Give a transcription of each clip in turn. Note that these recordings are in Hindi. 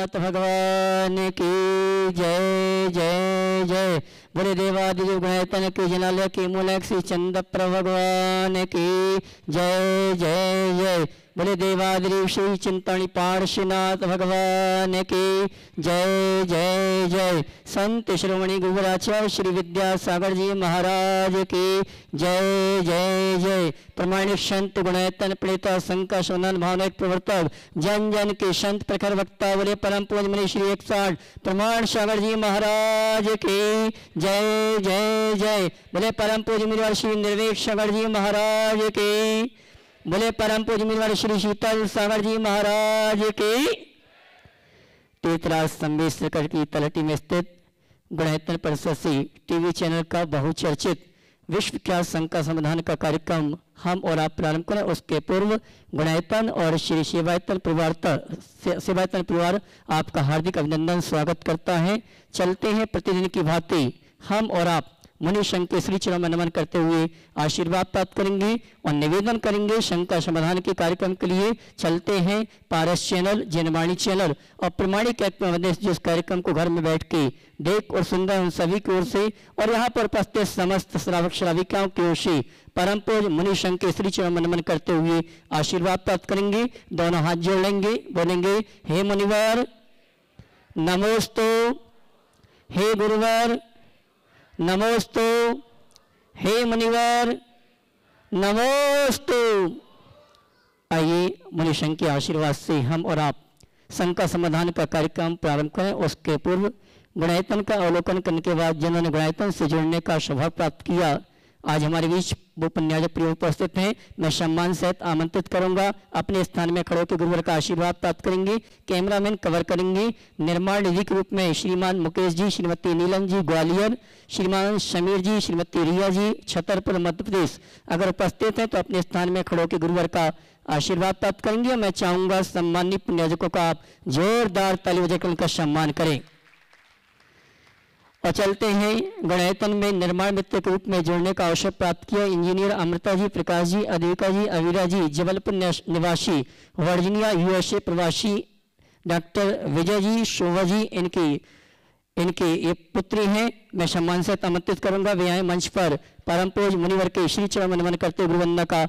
नाथ भगवान की जय जय जय। बोले देवादिदेव गणायतन के जनालय के मूलक श्री चंद्र प्रभु भगवान की जय जय जय। बोले देवादिदेव श्री चिंतामणि पार्श्वनाथ भगवान की जय जय जय। संत श्रोमणी गुरुराचार्य श्री विद्यासागर जी महाराज की जय जय जय। प्रमाणिक संत गुणायतन प्रणेता संका सोनन भावनिक प्रवर्तक जन जन के संत प्रखर वक्ता बोले परम पूज्य मनीष श्री 160 प्रमाण सागर जी महाराज की जय जय जय। बोले परम पूज्य मनीष श्री निर्वेक सागर जी महाराज की। बोले परम पूज्य मनीष श्री शीतल सागर जी महाराज की। तीर्थराज संबेश्वर की तलहटी में स्थित गुणायतन परिसर से टीवी चैनल का बहुचर्चित विश्वविख्यात संका समाधान का कार्यक्रम हम और आप प्रारंभ करें। उसके पूर्व गुणायतन और श्री सेवायतन परिवार आपका हार्दिक अभिनंदन स्वागत करता है। चलते हैं प्रतिदिन की भांति हम और आप मुनि संघ के श्री चरण में नमन करते हुए आशीर्वाद प्राप्त करेंगे और निवेदन करेंगे शंका समाधान के कार्यक्रम के लिए। चलते हैं पारस चैनल, जनवाणी चैनल और प्रमाणिक जिस कार्यक्रम को घर में बैठ के देख और सुन रहे उन सभी की ओर से और यहाँ पर उपस्थित समस्त श्रावक श्राविकाओं की ओर से परम पूज्य मुनि संघ के श्री चरण में नमन करते हुए आशीर्वाद प्राप्त करेंगे। दोनों हाथ जोड़ लेंगे, बोलेंगे हे मुनिवर नमोस्तु, हे गुरुवर नमोस्तु, हे मुनिवर नमोस्तु। आइए मुनि संघ के आशीर्वाद से हम और आप संका समाधान का कार्यक्रम प्रारंभ करें। उसके पूर्व गुणायतन का अवलोकन करने के बाद जिन्होंने गुणायतन से जुड़ने का सौभाग्य प्राप्त किया आज हमारे बीच वो पुण्याजक प्रिय उपस्थित हैं। मैं सम्मान सहित आमंत्रित करूंगा। अपने स्थान में खड़े होकर गुरुवर का आशीर्वाद प्राप्त करेंगे। कैमरामैन कवर करेंगे। निर्माण निधि के रूप में श्रीमान मुकेश जी, श्रीमती नीलम जी ग्वालियर, श्रीमान समीर जी, श्रीमती रिया जी छतरपुर मध्य प्रदेश अगर उपस्थित हैं तो अपने स्थान में खड़े होकर गुरुवर का आशीर्वाद प्राप्त करेंगे। मैं चाहूंगा सम्मानित पुण्याजकों का आप जोरदार ताली बजाकर उनका सम्मान करें। और चलते हैं गुणायतन में निर्माण मित्र के रूप में जोड़ने का अवसर प्राप्त किया इंजीनियर अमृता जी, प्रकाश जी, अद्विका जी, अवीरा जी जबलपुर निवासी, वर्जीनिया यूएसए प्रवासी डॉक्टर विजय जी, शोभा जी इनके ये पुत्री हैं। मैं सम्मान से आमंत्रित करूंगा। वे आए मंच पर परम पूज्य मुनिवर के श्री चरण में नमन करते गुरुवंदना का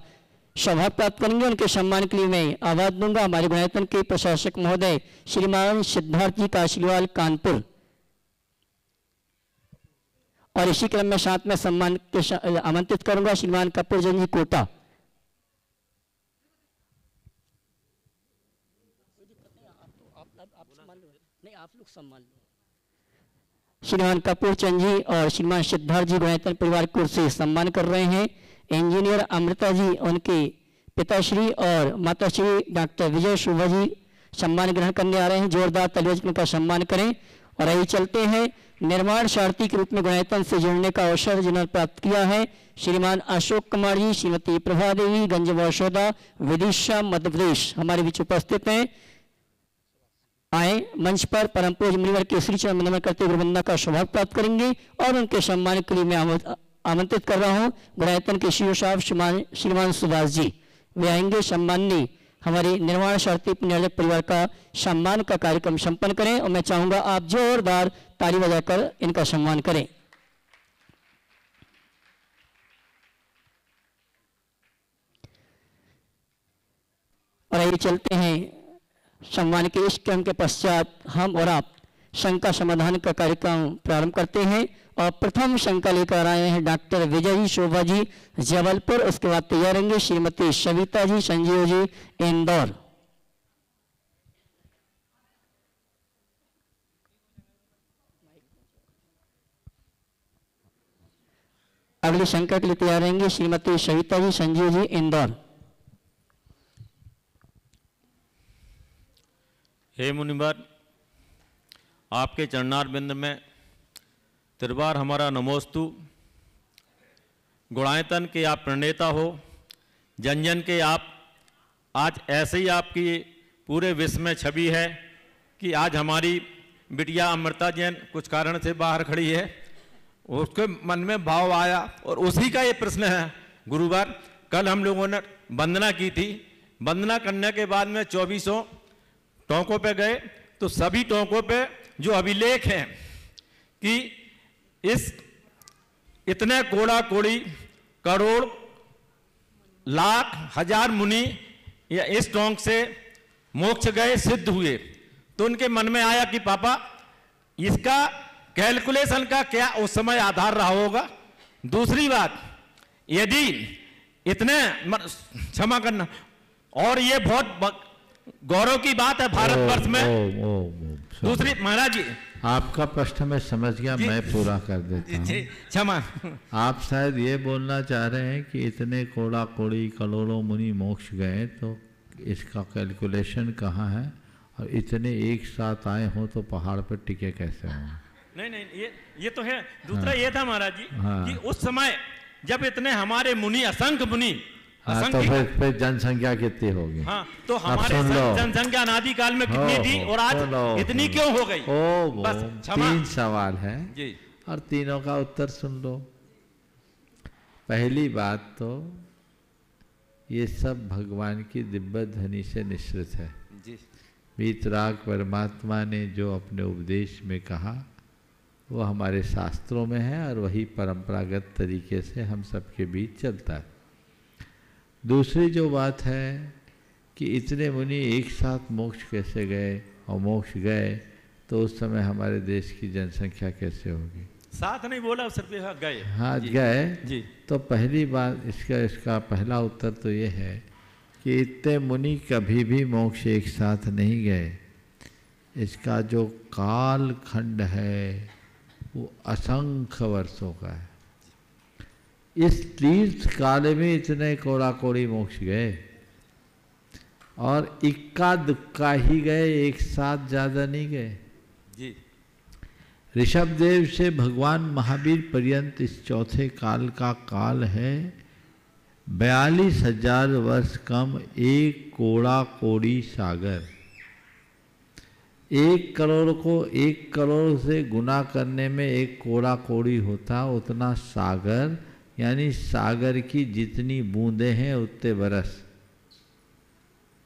सौभाग्य प्राप्त करेंगे। उनके सम्मान के लिए मैं आवाज दूंगा हमारे गुणायतन के प्रशासक महोदय श्रीमान सिद्धार्थ जी काशीवाल कानपुर। और इसी क्रम में साथ में सम्मान के आमंत्रित करूंगा श्रीमान कपूर जी कोटा। आप लोग सम्मान लो। श्रीमान कपूर चंद जी और श्रीमान सिद्धार्थ जी गुणायतन परिवार की ओर से सम्मान कर रहे हैं। इंजीनियर अमृता जी उनके पिताश्री और माताश्री डॉक्टर विजय शोभा जी सम्मान ग्रहण करने आ रहे हैं। जोरदार तालियों का सम्मान करें। और आइए चलते हैं निर्माण सारथी के रूप में गुणायतन से जुड़ने का अवसर जिन्होंने प्राप्त किया है श्रीमान अशोक कुमार जी, श्रीमती प्रभा देवी गंज बौशोदा विदिशा मध्य प्रदेश हमारे बीच उपस्थित हैं। आए मंच पर परम पूज्य मुनिवर के श्री चरण में नमन करते गुरुवंदना का सौभाग्य प्राप्त करेंगे। और उनके सम्मान के लिए मैं आमंत्रित कर रहा हूँ गुणायतन के श्री साहब श्रीमान सुभाष जी। वे आएंगे सम्माननीय हमारे निर्माण सारथी पुण्याजक परिवार का सम्मान का कार्यक्रम संपन्न करें। और मैं चाहूंगा आप जोरदार ताली बजाकर इनका सम्मान करें। और आइए चलते हैं सम्मान के इस क्रम के पश्चात हम और आप शंका समाधान का कार्यक्रम प्रारंभ करते हैं। और प्रथम शंका लेकर आए हैं डॉक्टर विजय जी शोभा जी जबलपुर। उसके बाद तैयार रहेंगे श्रीमती सविता जी संजीव जी इंदौर। अगली शंका के लिए तैयार रहेंगे श्रीमती सविता जी संजीव जी इंदौर। हे मुनिवर, आपके चरणार बिंद में त्रिवार हमारा नमोस्तु। गुणायतन के आप प्रणेता हो, जन जन के आप आज ऐसे ही आपकी पूरे विश्व में छवि है कि आज हमारी बिटिया अमृता जैन कुछ कारण से बाहर खड़ी है। उसके मन में भाव आया और उसी का ये प्रश्न है। गुरुवार कल हम लोगों ने वंदना की थी। वंदना करने के बाद में 2400 टोंकों पे गए तो सभी टोंकों पे जो अभिलेख हैं कि इस इतने कोड़ा कोड़ी करोड़ लाख हजार मुनि या इस टोंक से मोक्ष गए, सिद्ध हुए। तो उनके मन में आया कि पापा इसका कैलकुलेशन का क्या उस समय आधार रहा होगा। दूसरी बात, यदि इतने क्षमा करना, और ये बहुत गौरव की बात है भारतवर्ष में। दूसरी महाराज जी, आपका प्रश्न मैं समझ गया, मैं पूरा कर देता हूँ। क्षमा। आप शायद ये बोलना चाह रहे हैं कि इतने कोड़ा कोड़ी करोड़ों मुनि मोक्ष गए, तो इसका कैलकुलेशन कहाँ है, और इतने एक साथ आए हों तो पहाड़ पर टिके कैसे हों? नहीं, ये तो है। दूसरा ये था महाराज जी कि उस समय जब इतने हमारे मुनि, असंख्य मुनि, हाँ, तो फिर जनसंख्या कितनी होगी? हाँ, तो हमारे जनसंख्या अनादि काल में कितनी थी और आज इतनी क्यों हो गई? बस 3 सवाल है जी, और तीनों का उत्तर सुन लो। पहली बात तो ये सब भगवान की दिव्य ध्वनि से निश्चित है जी। वीतराग परमात्मा ने जो अपने उपदेश में कहा वो हमारे शास्त्रों में है, और वही परंपरागत तरीके से हम सबके बीच चलता है। दूसरी जो बात है कि इतने मुनि एक साथ मोक्ष कैसे गए, और मोक्ष गए तो उस समय हमारे देश की जनसंख्या कैसे होगी? साथ नहीं बोला, सिर्फ गए। हाँ, गए जी। तो पहली बात इसका पहला उत्तर तो ये है कि इतने मुनि कभी भी मोक्ष एक साथ नहीं गए। इसका जो काल खंड है वो असंख्य वर्षों का है। इस तीर्थ काल में इतने कोड़ा कोड़ी मोक्ष गए, और इक्का दुक्का ही गए, एक साथ ज्यादा नहीं गए जी। ऋषभदेव से भगवान महावीर पर्यंत इस चौथे काल का काल है 42,000 वर्ष कम एक कोड़ा कोड़ी सागर। 1 करोड़ को 1 करोड़ से गुना करने में एक कोड़ा कोड़ी होता, उतना सागर, यानी सागर की जितनी बूंदें हैं उतने बरस।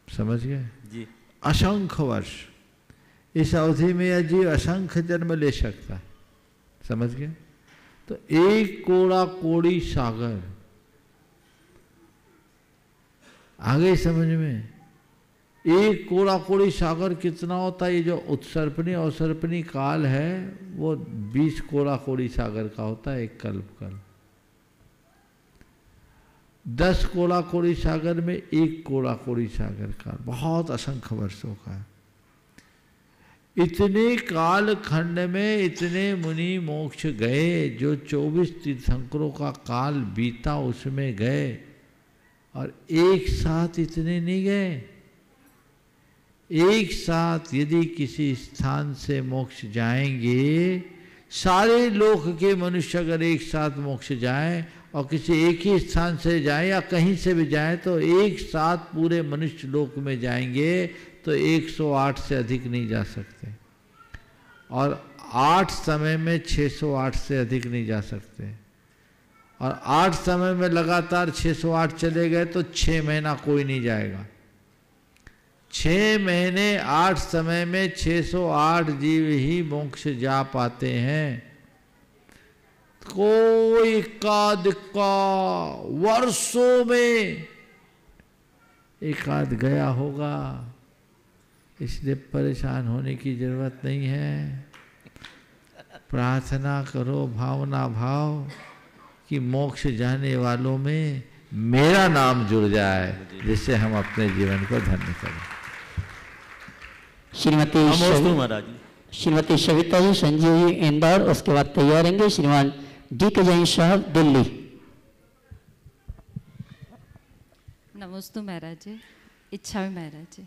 समझ गए जी। असंख्य वर्ष। इस अवधि में यह जीव असंख्य जन्म ले सकता है। समझ गए? तो 1 कोड़ा कोड़ी सागर आ गई समझ में? 1 कोड़ा कोड़ी सागर कितना होता है? ये जो उत्सर्पणी अवसर्पणी काल है वो 20 कोड़ा कोड़ी सागर का होता है, एक कल्प काल। 10 कोड़ा कोड़ी सागर में 1 कोड़ा कोड़ी सागर का, बहुत असंख्य वर्षों का है। इतने काल खंड में इतने मुनि मोक्ष गए, जो 24 तीर्थंकरों का काल बीता उसमें गए, और एक साथ इतने नहीं गए। एक साथ यदि किसी स्थान से मोक्ष जाएंगे, सारे लोक के मनुष्य अगर एक साथ मोक्ष जाएं और किसी एक ही स्थान से जाएं या कहीं से भी जाएं, तो एक साथ पूरे मनुष्य लोक में जाएंगे तो 108 से अधिक नहीं जा सकते, और 8 समय में 608 से अधिक नहीं जा सकते, और 8 समय में लगातार 608 चले गए तो 6 महीना कोई नहीं जाएगा। 6 महीने 8 समय में 608 जीव ही मोक्ष जा पाते हैं। कोई एकाध वर्षों में एकाध गया होगा, इसलिए परेशान होने की जरूरत नहीं है। प्रार्थना करो भावना भाव कि मोक्ष जाने वालों में मेरा नाम जुड़ जाए, जिससे हम अपने जीवन को धन्य करें। श्रीमती सविता जी संजीव जी इंदौर, उसके बाद तैयार रहेंगे श्रीमान डी के जैन साहब दिल्ली। नमस्ते महाराज जी। इच्छा में महाराज जी,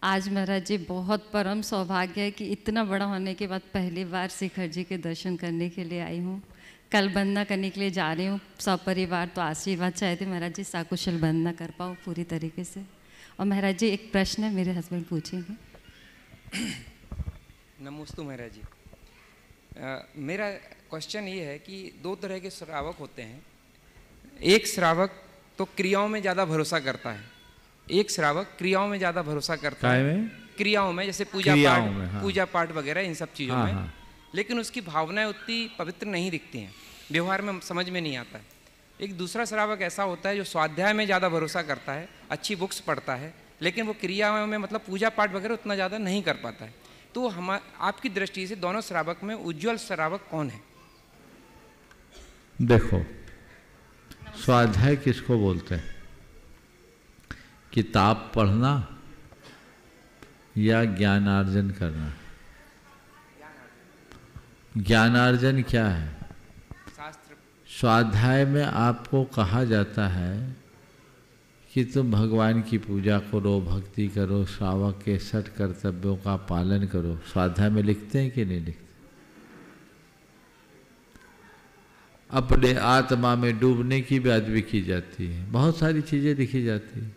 आज महाराज जी बहुत परम सौभाग्य है कि इतना बड़ा होने के बाद पहली बार शिखर जी के दर्शन करने के लिए आई हूँ। कल वंदना करने के लिए जा रही हूँ सपरिवार, तो आशीर्वाद चाहते महाराज जी साकुशल वंदना कर पाऊँ पूरी तरीके से। और महाराज जी एक प्रश्न है, मेरे हस्बैंड पूछेंगे। नमस्ते महाराज जी। मेरा क्वेश्चन ये है कि 2 तरह के श्रावक होते हैं। एक श्रावक तो क्रियाओं में ज़्यादा भरोसा करता है, एक श्रावक क्रियाओं में ज़्यादा भरोसा करता है। क्रियाओं में, जैसे पूजा क्रियाओं पाठ, में, हाँ। पूजा पाठ वगैरह इन सब चीज़ों हाँ, में, हाँ। लेकिन उसकी भावनाएं उतनी पवित्र नहीं दिखती हैं, व्यवहार में समझ में नहीं आता है। एक दूसरा श्रावक ऐसा होता है जो स्वाध्याय में ज़्यादा भरोसा करता है, अच्छी बुक्स पढ़ता है, लेकिन वो क्रियाओं में मतलब पूजा पाठ वगैरह उतना ज़्यादा नहीं कर पाता है। तो हम आपकी दृष्टि से दोनों श्रावक में उज्ज्वल श्रावक कौन है? देखो, स्वाध्याय किसको बोलते हैं? किताब पढ़ना या ज्ञानार्जन करना? ज्ञानार्जन क्या है? शास्त्र। स्वाध्याय में आपको कहा जाता है कि तुम भगवान की पूजा करो, भक्ति करो, श्रावक के 60 कर्तव्यों का पालन करो। स्वाध्याय में लिखते हैं कि नहीं लिखते? अपने आत्मा में डूबने की बात भी की जाती है, बहुत सारी चीज़ें लिखी जाती हैं।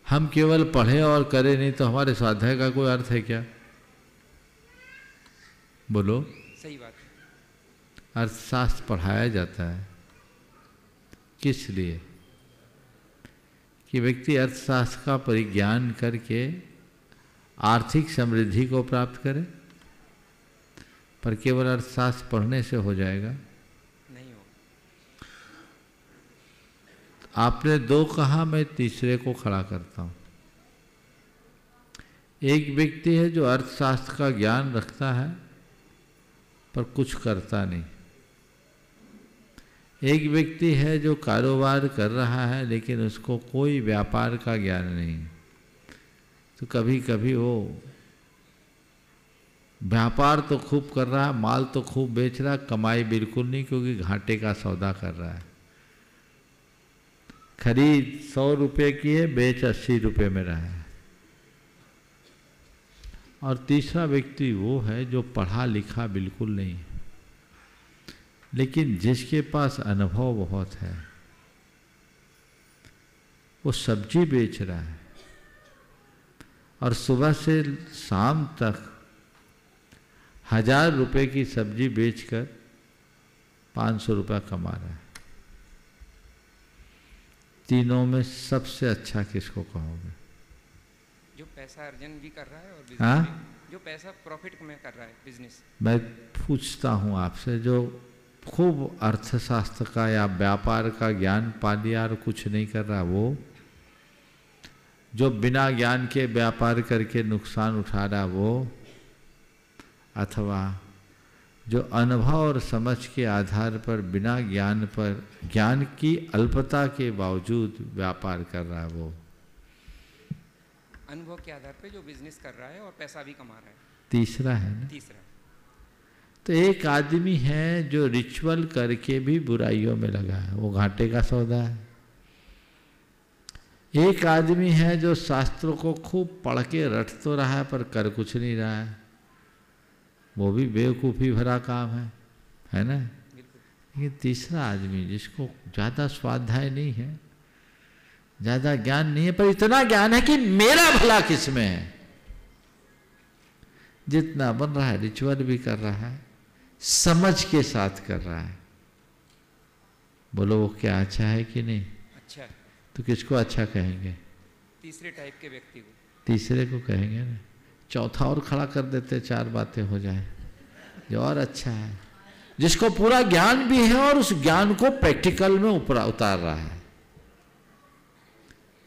हम केवल पढ़ें और करें नहीं तो हमारे स्वाध्याय का कोई अर्थ है क्या? बोलो। सही बात है। अर्थशास्त्र पढ़ाया जाता है किस लिए? कि व्यक्ति अर्थशास्त्र का परिज्ञान करके आर्थिक समृद्धि को प्राप्त करे। पर केवल अर्थशास्त्र पढ़ने से हो जाएगा? नहीं हो। आपने 2 कहा, मैं तीसरे को खड़ा करता हूँ। एक व्यक्ति है जो अर्थशास्त्र का ज्ञान रखता है पर कुछ करता नहीं। एक व्यक्ति है जो कारोबार कर रहा है लेकिन उसको कोई व्यापार का ज्ञान नहीं। तो कभी कभी वो व्यापार तो खूब कर रहा है, माल तो खूब बेच रहा है, कमाई बिल्कुल नहीं, क्योंकि घाटे का सौदा कर रहा है। खरीद 100 रुपये की है, बेच 80 रुपये में रहा है। और तीसरा व्यक्ति वो है जो पढ़ा लिखा बिल्कुल नहीं है, लेकिन जिसके पास अनुभव बहुत है। वो सब्जी बेच रहा है और सुबह से शाम तक 1000 रुपये की सब्जी बेचकर 500 रुपया कमा रहा है। तीनों में सबसे अच्छा किसको कहोगे? जो पैसा अर्जन भी कर रहा है और बिजनेस हाँ? भी, जो पैसा प्रॉफिट में कर रहा है बिजनेस। मैं पूछता हूँ आपसे, जो खूब अर्थशास्त्र का या व्यापार का ज्ञान पा लिया और कुछ नहीं कर रहा, वो जो बिना ज्ञान के व्यापार करके नुकसान उठा रहा वो, अथवा जो अनुभव और समझ के आधार पर बिना ज्ञान पर, ज्ञान की अल्पता के बावजूद व्यापार कर रहा है वो? अनुभव के आधार पे जो बिजनेस कर रहा है और पैसा भी कमा रहा है। तीसरा है ना। तीसरा। तो एक आदमी है जो रिचुअल करके भी बुराइयों में लगा है, वो घाटे का सौदा है। एक आदमी है जो शास्त्रों को खूब पढ़ के रट तो रहा है पर कर कुछ नहीं रहा है, वो भी बेवकूफ़ी भरा काम है ना। लेकिन तीसरा आदमी जिसको ज़्यादा स्वाध्याय नहीं है, ज़्यादा ज्ञान नहीं है, पर इतना ज्ञान है कि मेरा भला किस में है, जितना बन रहा है रिचुअल भी कर रहा है, समझ के साथ कर रहा है। बोलो वो क्या अच्छा है कि नहीं? अच्छा है। तो किसको अच्छा कहेंगे? तीसरे टाइप के व्यक्ति को। तीसरे को कहेंगे ना। चौथा और खड़ा कर देते, 4 बातें हो जाए, जो और अच्छा है, जिसको पूरा ज्ञान भी है और उस ज्ञान को प्रैक्टिकल में उतार रहा है।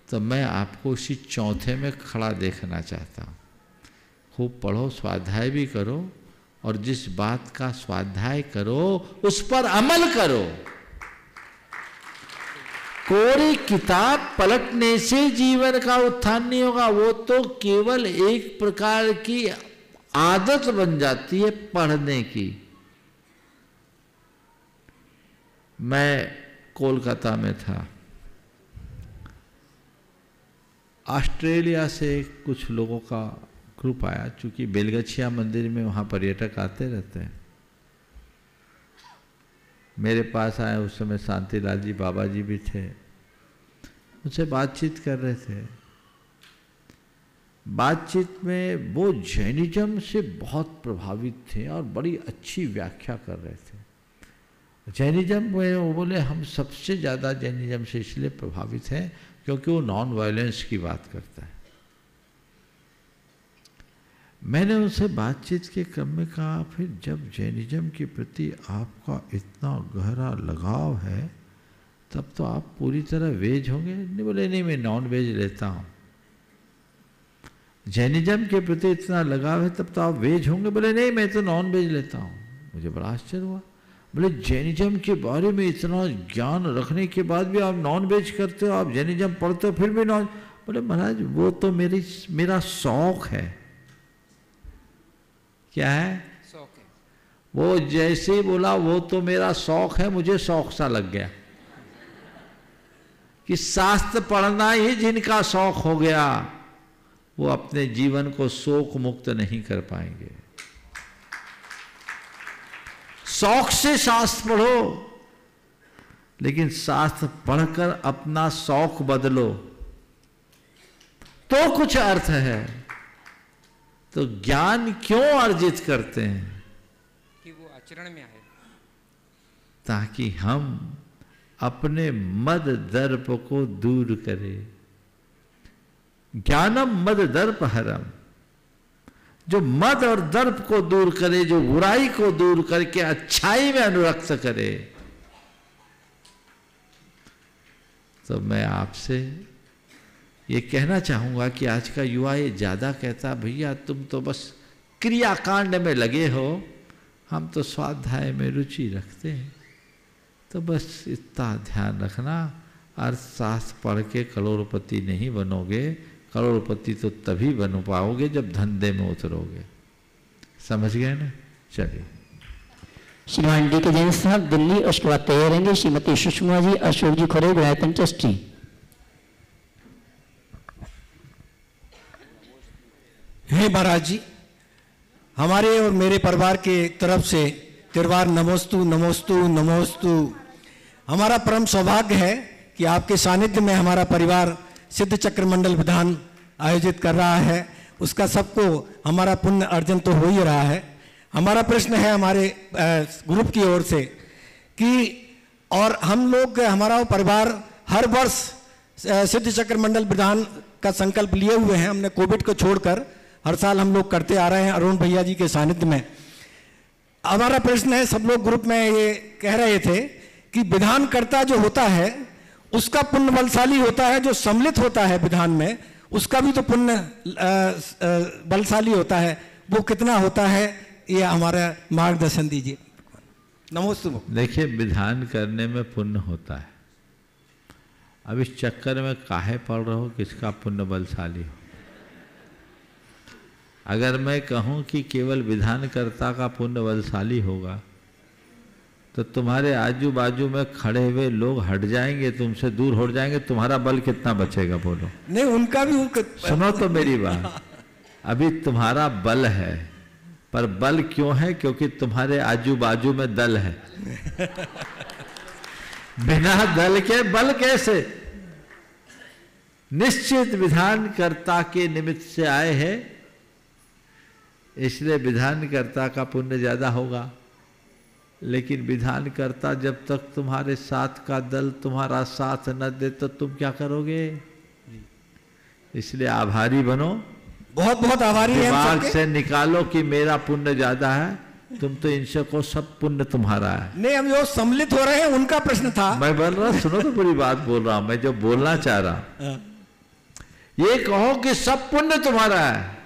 तो मैं आपको उसी चौथे में खड़ा देखना चाहता हूँ। खूब पढ़ो, स्वाध्याय भी करो, और जिस बात का स्वाध्याय करो उस पर अमल करो। कोरी किताब पलटने से जीवन का उत्थान नहीं होगा, वो तो केवल एक प्रकार की आदत बन जाती है पढ़ने की। मैं कोलकाता में था, ऑस्ट्रेलिया से कुछ लोगों का ग्रुप आया, चूंकि बेलगछिया मंदिर में वहाँ पर्यटक आते रहते हैं। मेरे पास आए, उस समय शांतिलाल जी बाबा जी भी थे, उनसे बातचीत कर रहे थे। बातचीत में वो जैनिज्म से बहुत प्रभावित थे और बड़ी अच्छी व्याख्या कर रहे थे। जैनिज्म में वो बोले हम सबसे ज़्यादा जैनिज्म से इसलिए प्रभावित हैं क्योंकि वो नॉन वायलेंस की बात करता है। मैंने उनसे बातचीत के क्रम में कहा, फिर जब जैनिज्म के प्रति आपका इतना गहरा लगाव है तब तो आप पूरी तरह वेज होंगे? नहीं, बोले नहीं, मैं नॉन वेज लेता हूँ। जैनिज्म के प्रति इतना लगाव है तब तो आप वेज होंगे? बोले नहीं, मैं तो नॉन वेज लेता हूँ। मुझे बड़ा आश्चर्य हुआ। बोले जैनिज्म के बारे में इतना ज्ञान रखने के बाद भी आप नॉन वेज करते हो, आप जैनिज्म पढ़ते हो फिर भी नॉन? बोले महाराज वो तो मेरा शौक है। क्या है? शौक है। वो जैसे ही बोला वो तो मेरा शौक है, मुझे शौक सा लग गया कि शास्त्र पढ़ना ही जिनका शौक हो गया वो अपने जीवन को शोक मुक्त नहीं कर पाएंगे। शौक से शास्त्र पढ़ो, लेकिन शास्त्र पढ़कर अपना शौक बदलो तो कुछ अर्थ है। तो ज्ञान क्यों अर्जित करते हैं? कि वो आचरण में आए, ताकि हम अपने मद दर्प को दूर करें। ज्ञानम मद दर्प हरम, जो मद और दर्प को दूर करे, जो बुराई को दूर करके अच्छाई में अनुरक्त करे। तो मैं आपसे ये कहना चाहूंगा कि आज का युवा ये ज्यादा कहता, भैया तुम तो बस क्रियाकांड में लगे हो, हम तो स्वाध्याय में रुचि रखते हैं। तो बस इतना ध्यान रखना, अर्थशास्त्र पढ़ के करोड़पति नहीं बनोगे। करोड़पति तो तभी बन पाओगे जब धंधे में उतरोगे। समझ गए ना? चलिए। श्रीमान डी के जैन साहब दिल्ली, उसके बाद तैयार रहेंगे श्रीमती सुषमा जी, अशोक जी खरे, गुणायतन ट्रस्टी। हे महाराज जी, हमारे और मेरे परिवार के तरफ से तिरवार नमोस्तु नमोस्तु नमोस्तु। हमारा परम सौभाग्य है कि आपके सानिध्य में हमारा परिवार सिद्ध चक्र मंडल विधान आयोजित कर रहा है। उसका सबको हमारा पुण्य अर्जन तो हो ही रहा है। हमारा प्रश्न है हमारे ग्रुप की ओर से कि और हम लोग, हमारा परिवार हर वर्ष सिद्ध चक्र मंडल विधान का संकल्प लिए हुए हैं। हमने कोविड को छोड़कर हर साल हम लोग करते आ रहे हैं अरुण भैया जी के सानिध्य में। हमारा प्रश्न है, सब लोग ग्रुप में ये कह रहे थे कि विधानकर्ता जो होता है उसका पुण्य बलशाली होता है, जो सम्मिलित होता है विधान में उसका भी तो पुण्य बलशाली होता है। वो कितना होता है, ये हमारा मार्गदर्शन दीजिए। नमोस्तु। देखिए, विधान करने में पुण्य होता है। अब इस चक्कर में काहे पड़ रहे हो किसका पुण्य बलशाली हो? अगर मैं कहूं कि केवल विधानकर्ता का पुण्य बलशाली होगा तो तुम्हारे आजू बाजू में खड़े हुए लोग हट जाएंगे, तुमसे दूर हो जाएंगे, तुम्हारा बल कितना बचेगा? बोलो। नहीं, उनका भी सुनो तो मेरी बात। अभी तुम्हारा बल है, पर बल क्यों है? क्योंकि तुम्हारे आजू बाजू में दल है। बिना दल के बल कैसे? निश्चित विधानकर्ता के निमित्त से आए हैं, इसलिए विधानकर्ता का पुण्य ज्यादा होगा। लेकिन विधानकर्ता जब तक तुम्हारे साथ का दल तुम्हारा साथ न दे तो तुम क्या करोगे? इसलिए आभारी बनो, बहुत बहुत आभारी हैं। दिमाग से निकालो कि मेरा पुण्य ज्यादा है, तुम तो इनसे को सब पुण्य तुम्हारा है। नहीं, हम जो सम्मिलित हो रहे हैं उनका प्रश्न था। मैं बोल रहा, सुनो तो पूरी बात बोल रहा हूं। मैं जो बोलना चाह रहा, ये कहो कि सब पुण्य तुम्हारा है।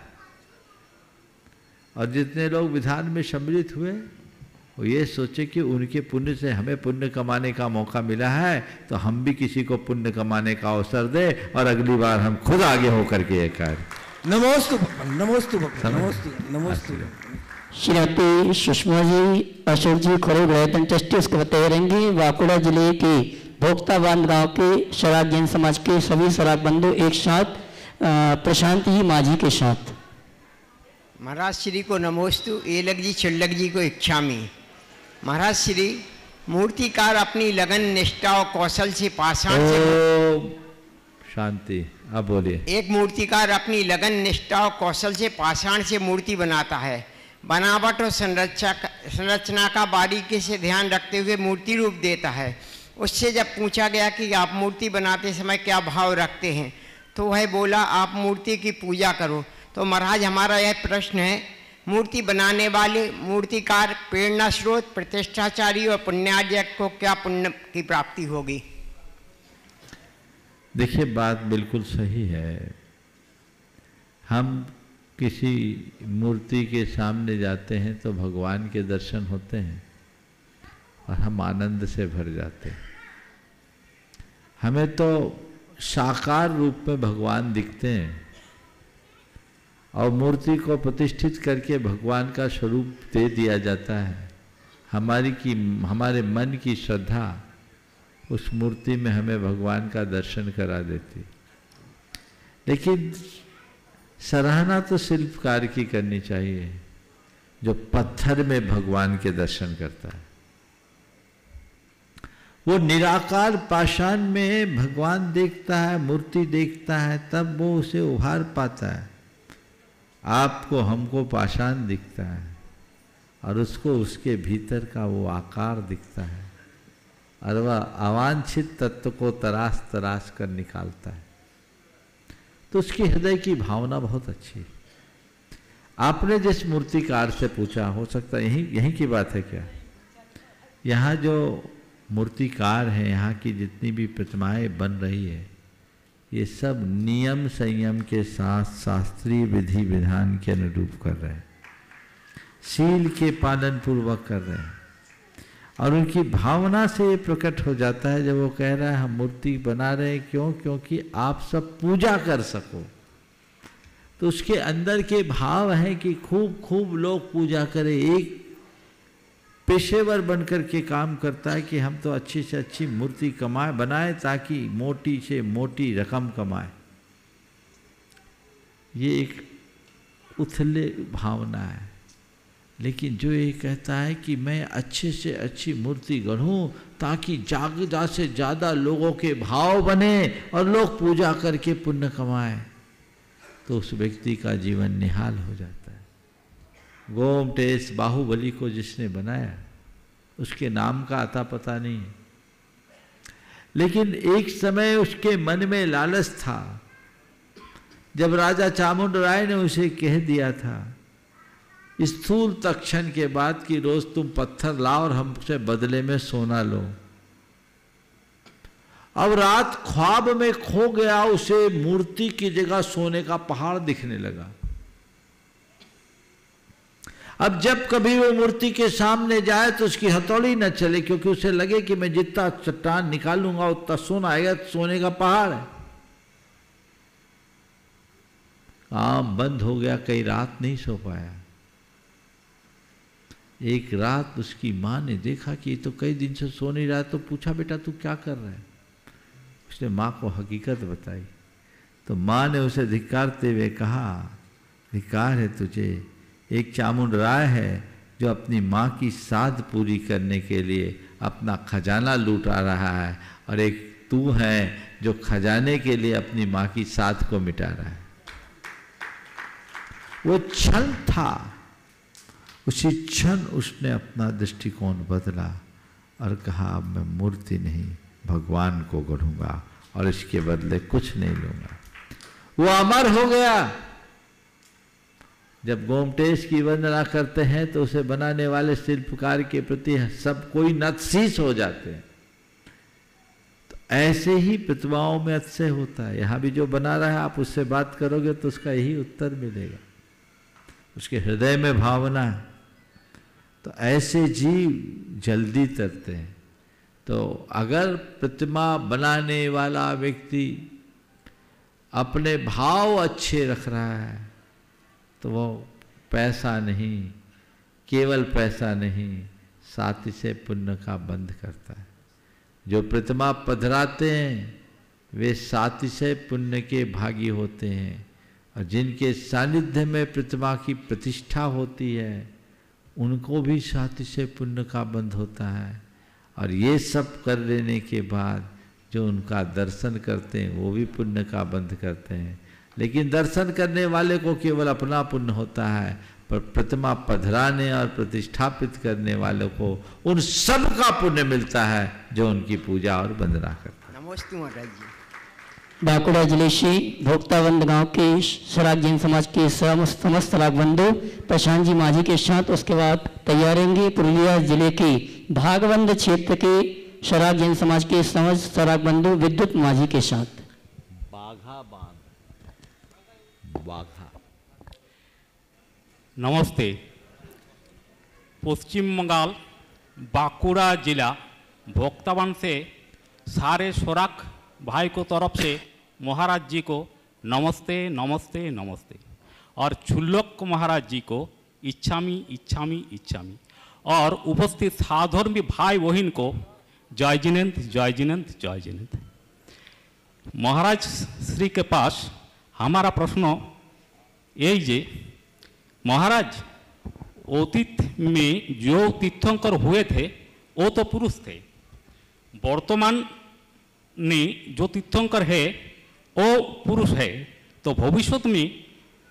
और जितने लोग विधान में सम्मिलित हुए वो ये सोचे कि उनके पुण्य से हमें पुण्य कमाने का मौका मिला है, तो हम भी किसी को पुण्य कमाने का अवसर दे और अगली बार हम खुद आगे होकर के ये कार्य। नमोस्तु नमोस्तु नमोस्तु नमोस्तु। श्रीमती सुषमा जी, अशोक जी खरे, गुणायतन ट्रस्टी। उसके बाद तैयार रहेंगे बांकुड़ा जिले के भोक्ताबांध गांव के शराब जैन समाज के सभी शराब बंधु एक साथ प्रशांत जी माझी के साथ। महाराज श्री को नमोस्तु, एलग जी चिल्लक जी को इच्छामी। महाराज श्री, मूर्तिकार अपनी लगन निष्ठा और कौशल से पाषाण से शांति। अब बोलिए। एक मूर्तिकार अपनी लगन निष्ठा और कौशल से पाषाण से मूर्ति बनाता है। बनावट और संरचना का बारीकी से ध्यान रखते हुए मूर्ति रूप देता है। उससे जब पूछा गया कि आप मूर्ति बनाते समय क्या भाव रखते हैं, तो वह बोला, आप मूर्ति की पूजा करो, तो महाराज हमारा यह प्रश्न है, मूर्ति बनाने वाले मूर्तिकार, प्रेरणा स्रोत, प्रतिष्ठाचारी और पुण्यार्जक को क्या पुण्य की प्राप्ति होगी? देखिए, बात बिल्कुल सही है। हम किसी मूर्ति के सामने जाते हैं तो भगवान के दर्शन होते हैं और हम आनंद से भर जाते हैं। हमें तो साकार रूप में भगवान दिखते हैं और मूर्ति को प्रतिष्ठित करके भगवान का स्वरूप दे दिया जाता है। हमारे मन की श्रद्धा उस मूर्ति में हमें भगवान का दर्शन करा देती। लेकिन सराहना तो शिल्पकार की करनी चाहिए जो पत्थर में भगवान के दर्शन करता है। वो निराकार पाषाण में भगवान देखता है, मूर्ति देखता है, तब वो उसे उभार पाता है। आपको हमको पाषाण दिखता है और उसको उसके भीतर का वो आकार दिखता है और वह अवांछित तत्व को तराश तराश कर निकालता है। तो उसकी हृदय की भावना बहुत अच्छी है। आपने जिस मूर्तिकार से पूछा, हो सकता है यहीं की बात है क्या? यहाँ जो मूर्तिकार हैं, यहाँ की जितनी भी प्रतिमाएं बन रही है, ये सब नियम संयम के साथ शास्त्रीय विधि विधान के अनुरूप कर रहे हैं, शील के पालन पूर्वक कर रहे हैं। और उनकी भावना से ये प्रकट हो जाता है जब वो कह रहा है हम मूर्ति बना रहे हैं, क्यों? क्योंकि आप सब पूजा कर सको। तो उसके अंदर के भाव है कि खूब खूब लोग पूजा करें। एक पेशेवर बनकर के काम करता है कि हम तो अच्छी से अच्छी मूर्ति बनाए ताकि मोटी से मोटी रकम कमाए। ये एक उथले भावना है। लेकिन जो ये कहता है कि मैं अच्छे से अच्छी मूर्ति गढ़ूं ताकि ज़्यादा से ज़्यादा लोगों के भाव बने और लोग पूजा करके पुण्य कमाएं, तो उस व्यक्ति का जीवन निहाल हो जाता है। गोमटेश बाहुबली को जिसने बनाया उसके नाम का अता पता नहीं है, लेकिन एक समय उसके मन में लालच था। जब राजा चामुंड राय ने उसे कह दिया था स्थूल तक्षण के बाद कि रोज तुम पत्थर लाओ और हमसे बदले में सोना लो, अब रात ख्वाब में खो गया, उसे मूर्ति की जगह सोने का पहाड़ दिखने लगा। अब जब कभी वो मूर्ति के सामने जाए तो उसकी हथौड़ी न चले, क्योंकि उसे लगे कि मैं जितना चट्टान निकालूंगा उतना सोना आएगा, सोने का पहाड़ है। काम बंद हो गया, कई रात नहीं सो पाया। एक रात उसकी माँ ने देखा कि तो कई दिन से सो नहीं रहा, तो पूछा बेटा तू क्या कर रहा है? उसने माँ को हकीकत बताई। तो माँ ने उसे धिक्कारते हुए कहा, धिक्कार है तुझे, एक चामुंड राय है जो अपनी माँ की साध पूरी करने के लिए अपना खजाना लूटा रहा है, और एक तू है जो खजाने के लिए अपनी माँ की साध को मिटा रहा है। वो क्षण था, उसी क्षण उसने अपना दृष्टिकोण बदला और कहा अब मैं मूर्ति नहीं भगवान को गढ़ूंगा और इसके बदले कुछ नहीं लूंगा। वो अमर हो गया। जब गोमटेश की वंदना करते हैं तो उसे बनाने वाले शिल्पकार के प्रति सब कोई नतशीश हो जाते हैं। तो ऐसे ही प्रतिमाओं में अतिशय होता है। यहाँ भी जो बना रहा है आप उससे बात करोगे तो उसका यही उत्तर मिलेगा, उसके हृदय में भावना है। तो ऐसे जीव जल्दी तरते हैं। तो अगर प्रतिमा बनाने वाला व्यक्ति अपने भाव अच्छे रख रहा है तो वो पैसा नहीं, केवल पैसा नहीं, साथ ही से पुण्य का बंध करता है। जो प्रतिमा पधराते हैं वे साथ ही से पुण्य के भागी होते हैं, और जिनके सानिध्य में प्रतिमा की प्रतिष्ठा होती है उनको भी साथ से पुण्य का बंध होता है। और ये सब कर लेने के बाद जो उनका दर्शन करते हैं वो भी पुण्य का बंध करते हैं। लेकिन दर्शन करने वाले को केवल अपना पुण्य होता है, पर प्रतिमा पधराने और प्रतिष्ठापित करने वालों को उन सब का पुण्य मिलता है जो उनकी पूजा और वंदना करता है। नमस्ते महाराज जी। बांकुड़ा जिले से भोक्तावंद गांव के शराब जैन समाज के समस्त शराब बंधु प्रशांत जी माझी के साथ, उसके बाद तैयारेंगे पुरुलिया जिले के भागवंद क्षेत्र के शराब जैन समाज के समस्त शराब बंधु विद्युत माझी के साथ। बाघा बांध बाघा। नमस्ते। पश्चिम बंगाल बांकुड़ा जिला भोक्तावन से सारे सोराक भाई को तरफ से महाराज जी को नमस्ते नमस्ते नमस्ते, और छुल्लक महाराज जी को इच्छामी इच्छामी इच्छामी, और उपस्थित साधर्मी भाई बहन को जय जिनेंद्र जय जिनेंद्र जय जिनेंद्र। महाराज श्री के पास हमारा प्रश्न यही जे महाराज अतीत में जो तीर्थंकर हुए थे वो तो पुरुष थे, वर्तमान ने जो तीर्थंकर है वो पुरुष है, तो भविष्य में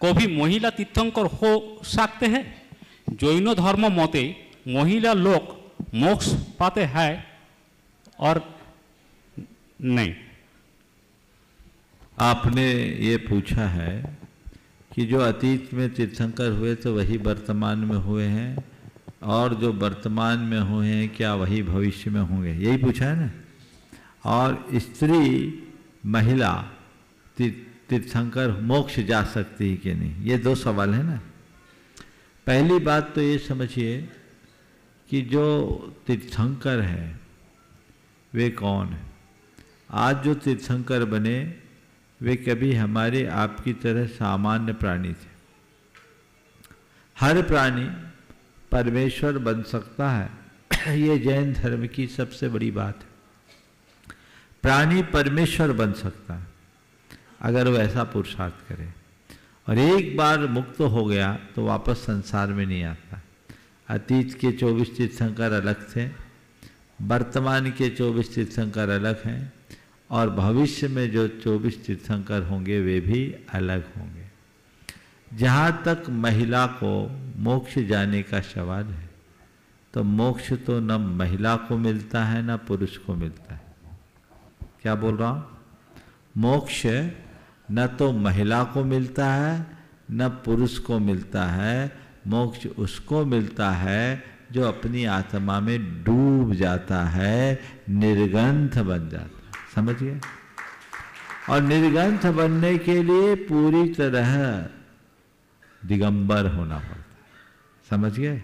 कभी महिला तीर्थंकर हो सकते हैं? जैन धर्म मते महिला लोग मोक्ष पाते हैं और नहीं। आपने ये पूछा है कि जो अतीत में तीर्थंकर हुए तो वही वर्तमान में हुए हैं, और जो वर्तमान में हुए हैं क्या वही भविष्य में होंगे, यही पूछा है ना। और स्त्री महिला तीर्थंकर मोक्ष जा सकती है कि नहीं, ये दो सवाल है ना। पहली बात तो ये समझिए कि जो तीर्थंकर है वे कौन है। आज जो तीर्थंकर बने वे कभी हमारे आपकी तरह सामान्य प्राणी थे। हर प्राणी परमेश्वर बन सकता है, ये जैन धर्म की सबसे बड़ी बात है। प्राणी परमेश्वर बन सकता है अगर वो ऐसा पुरुषार्थ करे, और एक बार मुक्त हो गया तो वापस संसार में नहीं आता। अतीत के 24 तीर्थंकर अलग थे, वर्तमान के 24 तीर्थंकर अलग हैं, और भविष्य में जो 24 तीर्थंकर होंगे वे भी अलग होंगे। जहाँ तक महिला को मोक्ष जाने का सवाल है, तो मोक्ष तो न महिला को मिलता है न पुरुष को मिलता है। क्या बोल रहा हूँ? मोक्ष न तो महिला को मिलता है न पुरुष को मिलता है। मोक्ष उसको मिलता है जो अपनी आत्मा में डूब जाता है, निर्ग्रंथ बन जाता है। समझ गए? और निर्ग्रंथ बनने के लिए पूरी तरह दिगंबर होना पड़ता है। समझ गए?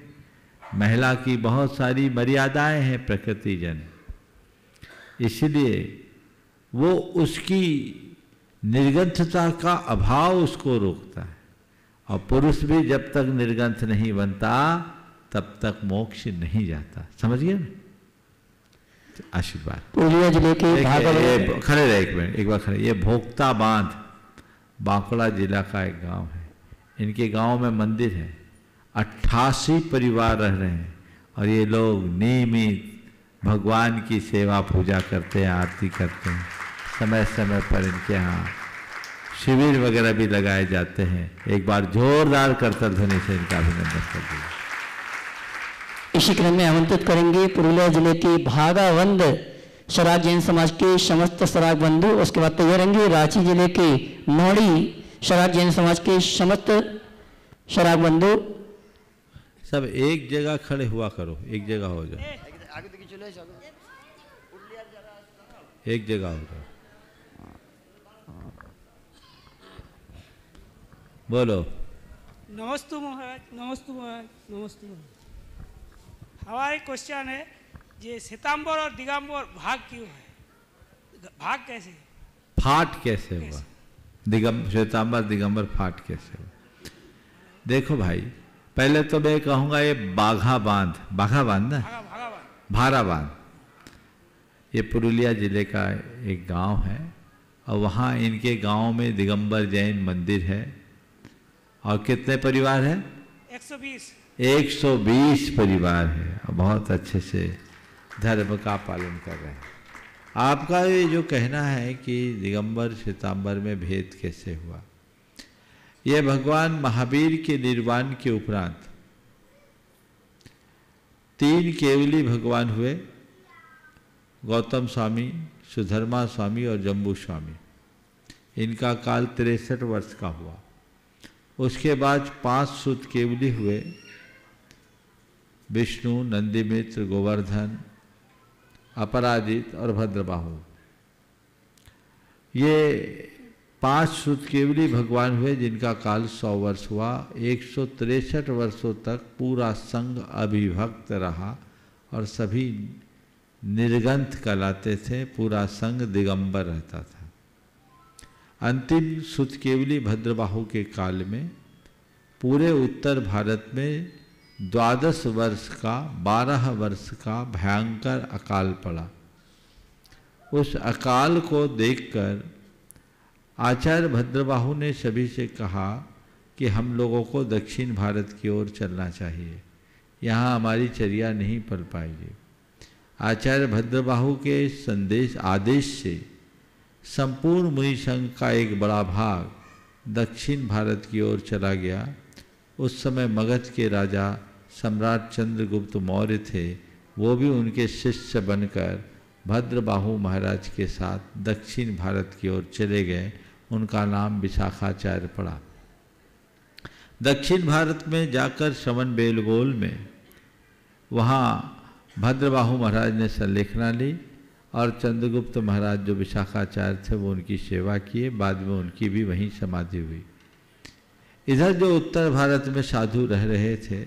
महिला की बहुत सारी मर्यादाएं हैं प्रकृति जन, इसलिए वो उसकी निर्ग्रंथता का अभाव उसको रोकता है। और पुरुष भी जब तक निर्ग्रंथ नहीं बनता तब तक मोक्ष नहीं जाता। समझ गए ना? आशीर्वाद। पुरुलिया जिले के खड़े रहे एक मिनट, एक बार खड़े। ये भोक्ता बांध बांकुड़ा जिला का एक गांव है। इनके गांव में मंदिर है, 88 परिवार रह रहे हैं, और ये लोग नियमित भगवान की सेवा पूजा करते हैं, आरती करते हैं। समय समय पर इनके यहाँ शिविर वगैरह भी लगाए जाते हैं। एक बार जोरदार करतल ध्वनि से इनका अभिनंदन कर दीजिए। इसी क्रम में आमंत्रित करेंगे पुरुलिया जिले के भागावंद शराब जैन समाज के समस्त शराब बंधु। उसके बाद तैयारेंगे रांची जिले के नौड़ी शराब जैन समाज के समस्त शराब बंधु। सब एक जगह खड़े हुआ करो, एक जगह हो जाओ, एक जगह हो जाओ। बोलो। नमस्ते महाराज, नमस्ते महाराज, नमस्ते महाराज। हमारा क्वेश्चन है ये श्वेतांबर और दिगंबर भाग क्यों है? भाग कैसे? फाट कैसे हुआ? श्वेतांबर दिगंबर फाट कैसे हुआ? देखो भाई, पहले तो मैं कहूँगा ये बाघा बांध, बाघा बांध ना, भारा बांध, ये पुरुलिया जिले का एक गांव है, और वहाँ इनके गांव में दिगंबर जैन मंदिर है। और कितने परिवार है? 120 परिवार है, और बहुत अच्छे से धर्म का पालन कर रहे हैं। आपका ये जो कहना है कि दिगंबर श्वेतांबर में भेद कैसे हुआ, ये भगवान महावीर के निर्वाण के उपरांत 3 केवली भगवान हुए, गौतम स्वामी, सुधर्मा स्वामी और जम्बू स्वामी। इनका काल 63 वर्ष का हुआ। उसके बाद 5 सुत केवली हुए, विष्णु, नंदीमित्र, गोवर्धन, अपराजित और भद्रबाहु। ये 5 सुत केवली भगवान हुए जिनका काल 100 वर्ष हुआ। 163 वर्षों तक पूरा संघ अभिभक्त रहा और सभी निर्गंथ कहलाते थे, पूरा संघ दिगंबर रहता था। अंतिम सुत केवली भद्रबाहु के काल में पूरे उत्तर भारत में 12 वर्ष का 12 वर्ष का भयंकर अकाल पड़ा। उस अकाल को देखकर आचार्य भद्रबाहु ने सभी से कहा कि हम लोगों को दक्षिण भारत की ओर चलना चाहिए, यहाँ हमारी चर्या नहीं पल पाएगी। आचार्य भद्रबाहु के संदेश आदेश से संपूर्ण मुनि संघ का एक बड़ा भाग दक्षिण भारत की ओर चला गया। उस समय मगध के राजा सम्राट चंद्रगुप्त मौर्य थे, वो भी उनके शिष्य बनकर भद्रबाहु महाराज के साथ दक्षिण भारत की ओर चले गए। उनका नाम विशाखाचार्य पड़ा। दक्षिण भारत में जाकर श्रवण बेलगोल में वहाँ भद्रबाहु महाराज ने संलेखना ली और चंद्रगुप्त महाराज जो विशाखाचार्य थे वो उनकी सेवा किए। बाद में उनकी भी वहीं समाधि हुई। इधर जो उत्तर भारत में साधु रह रहे थे,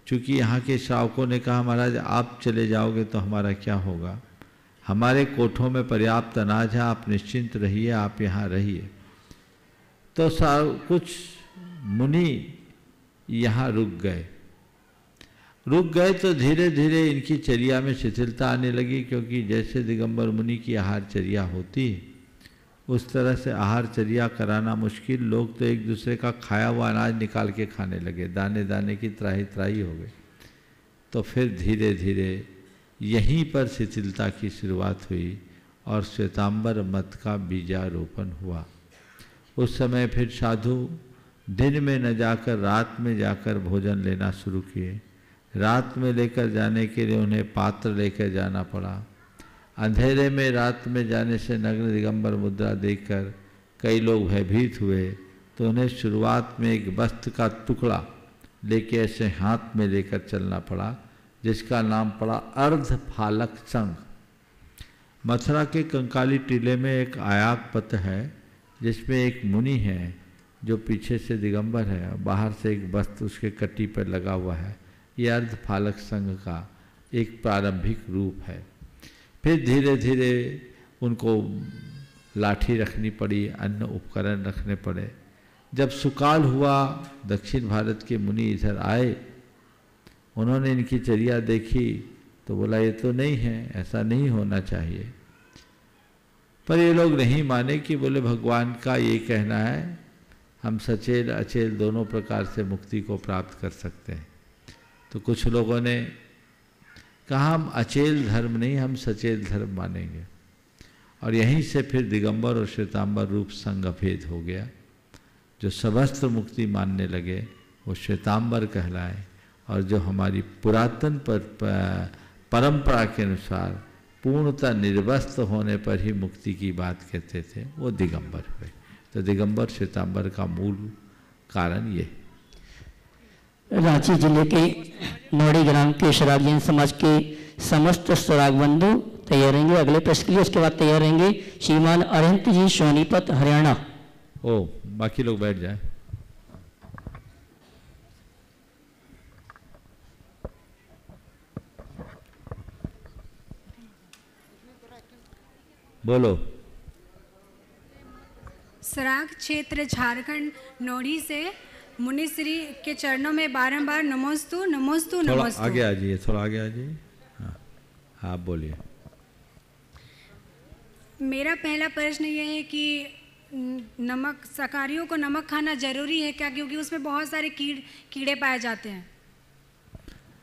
चूँकि यहाँ के श्रावकों ने कहा महाराज आप चले जाओगे तो हमारा क्या होगा, हमारे कोठों में पर्याप्त अनाज है, आप निश्चिंत रहिए, आप यहाँ रहिए। तो कुछ मुनि यहाँ रुक गए तो धीरे धीरे इनकी चर्या में शिथिलता आने लगी, क्योंकि जैसे दिगंबर मुनि की आहार चर्या होती उस तरह से आहार चर्या कराना मुश्किल। लोग तो एक दूसरे का खाया हुआ अनाज निकाल के खाने लगे, दाने दाने की त्राही त्राही हो गई। तो फिर धीरे धीरे यहीं पर शिथिलता की शुरुआत हुई और श्वेतांबर मत का बीजारोपण हुआ। उस समय फिर साधु दिन में न जाकर रात में जाकर भोजन लेना शुरू किए। रात में लेकर जाने के लिए उन्हें पात्र लेकर जाना पड़ा। अंधेरे में रात में जाने से नग्न दिगंबर मुद्रा देखकर कई लोग भयभीत हुए, तो उन्हें शुरुआत में एक वस्त्र का टुकड़ा लेके ऐसे हाथ में लेकर चलना पड़ा, जिसका नाम पड़ा अर्ध फालक संघ। मथुरा के कंकाली टीले में एक आयाक पथ है जिसमें एक मुनि है जो पीछे से दिगंबर है और बाहर से एक वस्त्र उसके कटी पर लगा हुआ है। ये अर्ध फालक संघ का एक प्रारंभिक रूप है। फिर धीरे धीरे उनको लाठी रखनी पड़ी, अन्य उपकरण रखने पड़े। जब सुकाल हुआ, दक्षिण भारत के मुनि इधर आए, उन्होंने इनकी चर्या देखी तो बोला ये तो नहीं है, ऐसा नहीं होना चाहिए। पर ये लोग नहीं माने कि बोले भगवान का ये कहना है हम सचेल अचेल दोनों प्रकार से मुक्ति को प्राप्त कर सकते हैं। तो कुछ लोगों ने कहा हम अचेल धर्म नहीं, हम सचेल धर्म मानेंगे। और यहीं से फिर दिगंबर और श्वेतांबर रूप संघ भेद हो गया। जो सबस्त्र मुक्ति मानने लगे वो श्वेतांबर कहलाए, और जो हमारी पुरातन परंपरा के अनुसार पूर्णतः निर्वस्त्र होने पर ही मुक्ति की बात कहते थे वो दिगंबर हुए। तो दिगंबर श्वेतांबर का मूल कारण ये। रांची जिले के नौड़ी ग्राम के शराब जैन समाज के समस्त स्वराग बंधु तैयार रहेंगे अगले प्रश्न के लिए। उसके बाद तैयार रहेंगे श्रीमान अरहंत जी सोनीपत हरियाणा। ओ बाकी लोग बैठ जाए। बोलो। सराग क्षेत्र झारखंड नौड़ी से मुनिश्री के चरणों में बारंबार नमोस्तु नमोस्तु नमोस्तु। थोड़ा आगे आ जाइए, थोड़ा आगे आ जाइए। हाँ आप बोलिए। मेरा पहला प्रश्न ये है कि नमक शाकाहारियों को नमक खाना जरूरी है क्या, क्योंकि उसमें बहुत सारे कीड़े पाए जाते हैं।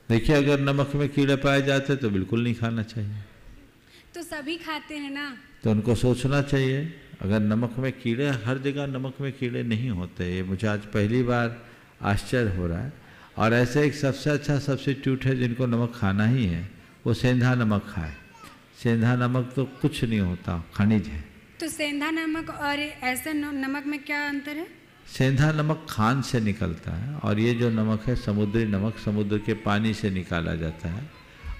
देखिए अगर नमक में कीड़े पाए जाते तो बिल्कुल नहीं खाना चाहिए। तो सभी खाते हैं ना, तो उनको सोचना चाहिए। अगर नमक में कीड़े, हर जगह नमक में कीड़े नहीं होते, ये मुझे आज पहली बार आश्चर्य हो रहा है। और ऐसे एक सबसे अच्छा सब्स्टिट्यूट है जिनको नमक खाना ही है, वो सेंधा नमक खाए। सेंधा नमक तो कुछ नहीं होता, खनिज है। तो सेंधा नमक और ऐसे नमक में क्या अंतर है? सेंधा नमक खान से निकलता है और ये जो नमक है समुद्री नमक समुद्र के पानी से निकाला जाता है।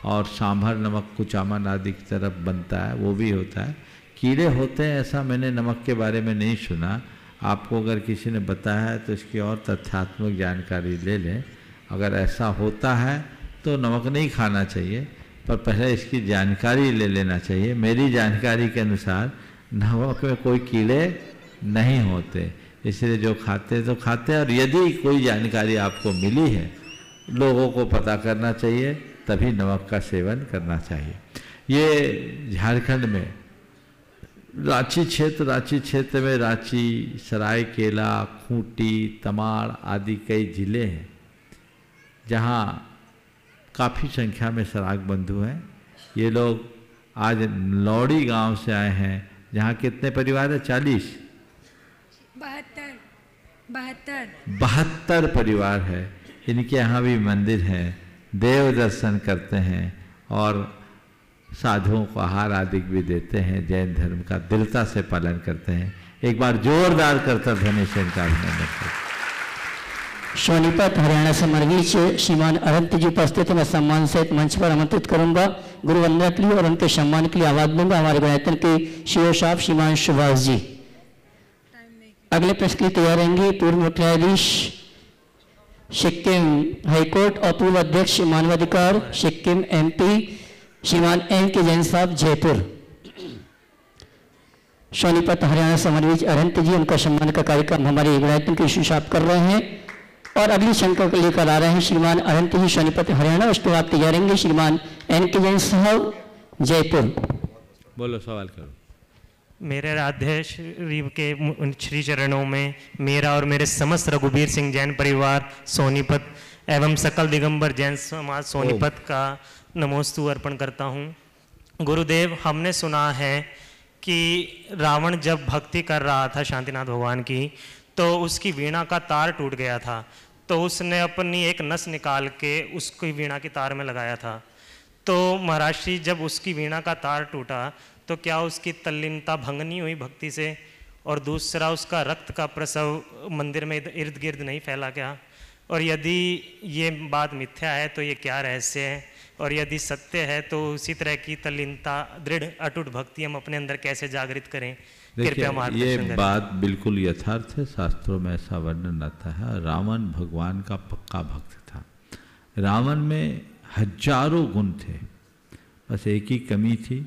और सांभर नमक कुचामन आदि की तरफ बनता है, वो भी होता है। कीड़े होते हैं ऐसा मैंने नमक के बारे में नहीं सुना, आपको अगर किसी ने बताया है तो इसकी और तथ्यात्मक जानकारी ले लें। अगर ऐसा होता है तो नमक नहीं खाना चाहिए, पर पहले इसकी जानकारी ले लेना चाहिए। मेरी जानकारी के अनुसार नमक में कोई कीड़े नहीं होते, इसलिए जो खाते तो खाते हैं। और यदि कोई जानकारी आपको मिली है, लोगों को पता करना चाहिए, तभी नमक का सेवन करना चाहिए। ये झारखंड में रांची क्षेत्र में रांची, सरायकेला, खूंटी, तमाड़ आदि कई जिले हैं जहाँ काफ़ी संख्या में सराग बंधु हैं। ये लोग आज लौड़ी गांव से आए हैं, जहाँ कितने परिवार है? 40 72 परिवार है। इनके यहाँ भी मंदिर हैं, देव दर्शन करते हैं और साधुओं को आहार आदि भी देते हैं। जैन धर्म का दृढ़ता से पालन करते हैं। एक बार जोरदार करता ध्वनि से इनका अभिनंदन करते। सोनीपत हरियाणा से मरवीच श्रीमान अनंत जी उपस्थित, मैं सम्मान सहित मंच पर आमंत्रित करूंगा। गुरु वंदना के लिए और उनके सम्मान के लिए आवाज दूंगा हमारे गुणायतन के सीओ साहब श्रीमान सुभाष जी। अगले प्रश्न की तैयार रहेंगे पूर्व मुख्य न्यायाधीश सिक्किम हाईकोर्ट और पूर्व अध्यक्ष मानवाधिकार सिक्किम MP श्रीमान NK जैन साहब जयपुर। सोनीपत हरियाणा से मरवीच अनंत जी, उनका सम्मान का कार्यक्रम हमारे गुणायतन के सीओ साहब कर रहे हैं और अगली शंका को लेकर आ रहे हैं श्रीमान अनंत जी सोनीपत हरियाणा। उसके बाद तैयार रहेंगे श्रीमान NK जैन साहब जयपुर। बोलो, सवाल करो। मेरे राधे श्री के श्री चरणों में मेरा और मेरे समस्त रघुबीर सिंह जैन परिवार सोनीपत एवं सकल दिगंबर जैन समाज सोनीपत का नमोस्तु अर्पण करता हूँ। गुरुदेव, हमने सुना है कि रावण जब भक्ति कर रहा था शांतिनाथ भगवान की, तो उसकी वीणा का तार टूट गया था, तो उसने अपनी एक नस निकाल के उसकी वीणा की तार में लगाया था। तो महाराज जी, जब उसकी वीणा का तार टूटा तो क्या उसकी तल्लीनता भंग नहीं हुई भक्ति से? और दूसरा, उसका रक्त का प्रसव मंदिर में इर्द गिर्द नहीं फैला क्या? और यदि ये बात मिथ्या है तो ये क्या रहस्य है? और यदि सत्य है तो उसी तरह की तल्लीनता, दृढ़ अटूट भक्ति हम अपने अंदर कैसे जागृत करें? कृपया ये बात बिल्कुल यथार्थ है, शास्त्रों में ऐसा वर्णन आता है। रावण भगवान का पक्का भक्त था। रावण में हजारों गुण थे, बस एक ही कमी थी,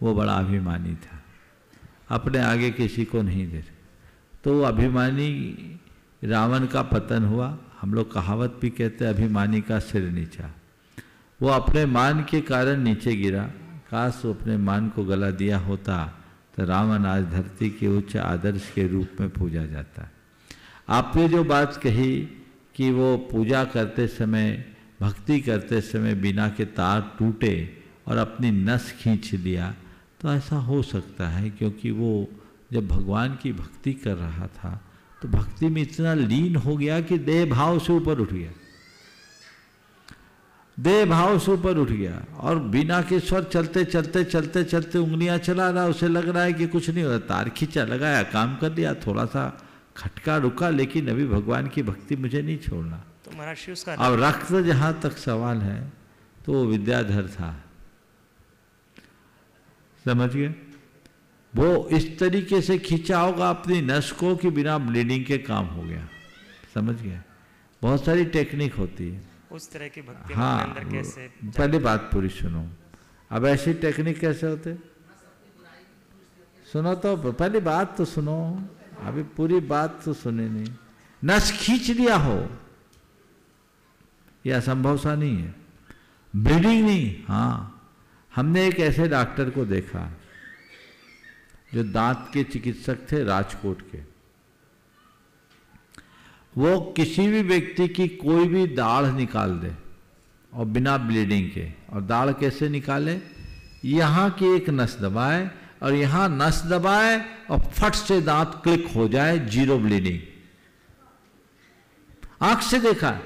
वो बड़ा अभिमानी था, अपने आगे किसी को नहीं देते। तो अभिमानी रावण का पतन हुआ। हम लोग कहावत भी कहते हैं, अभिमानी का सिर नीचा। वो अपने मान के कारण नीचे गिरा। काश वो अपने मान को गला दिया होता तो रावण आज धरती के उच्च आदर्श के रूप में पूजा जाता। आपने जो बात कही कि वो पूजा करते समय, भक्ति करते समय बिना के तार टूटे और अपनी नस खींच लिया, तो ऐसा हो सकता है क्योंकि वो जब भगवान की भक्ति कर रहा था तो भक्ति में इतना लीन हो गया कि देह भाव से ऊपर उठ गया। देह भाव से ऊपर उठ गया और बिना के स्वर चलते चलते चलते चलते उंगलियां चला रहा। उसे लग रहा है कि कुछ नहीं होता, तार खींचा, लगाया, काम कर लिया, थोड़ा सा खटका रुका, लेकिन अभी भगवान की भक्ति मुझे नहीं छोड़ना। तो महाराज उसका अब रक्त जहां तक सवाल है तो वो विद्याधर था, समझ गए? वो इस तरीके से खींचा होगा अपनी नस को कि बिना ब्लीडिंग के काम हो गया, समझ गए? बहुत सारी टेक्निक होती है उस तरह की भक्ति। हाँ, अंदर कैसे? पहले बात पूरी सुनो। अब ऐसी टेक्निक कैसे होते? सुनो तो, पहले बात तो सुनो, अभी पूरी बात तो सुने नहीं। नस खींच लिया हो यह असंभव सा नहीं है, ब्लीडिंग नहीं। हाँ, हमने एक ऐसे डॉक्टर को देखा जो दांत के चिकित्सक थे राजकोट के। वो किसी भी व्यक्ति की कोई भी दाढ़ निकाल दे और बिना ब्लीडिंग के। और दाढ़ कैसे निकाले? यहाँ की एक नस दबाए और यहाँ नस दबाए और फट से दांत क्लिक हो जाए, जीरो ब्लीडिंग। आंख से देखा।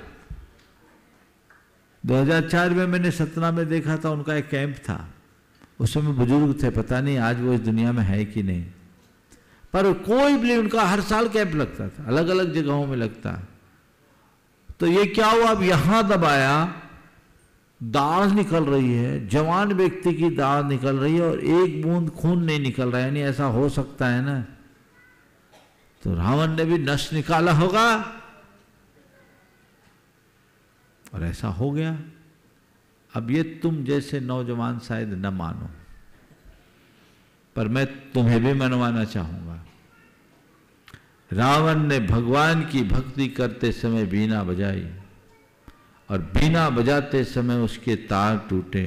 2004 में मैंने सतना में देखा था, उनका एक कैंप था। उस समय बुजुर्ग थे, पता नहीं आज वो इस दुनिया में है कि नहीं। पर कोई भी उनका हर साल कैंप लगता था, अलग अलग जगहों में लगता है। तो ये क्या हुआ, अब यहां दबाया, दाढ़ निकल रही है, जवान व्यक्ति की दाढ़ निकल रही है और एक बूंद खून नहीं निकल रहा है, यानी ऐसा हो सकता है ना। तो रावण ने भी नस निकाला होगा और ऐसा हो गया। अब ये तुम जैसे नौजवान शायद न मानो, पर मैं तुम्हें भी मनवाना चाहूंगा। रावण ने भगवान की भक्ति करते समय बीना बजाई और बीना बजाते समय उसके तार टूटे।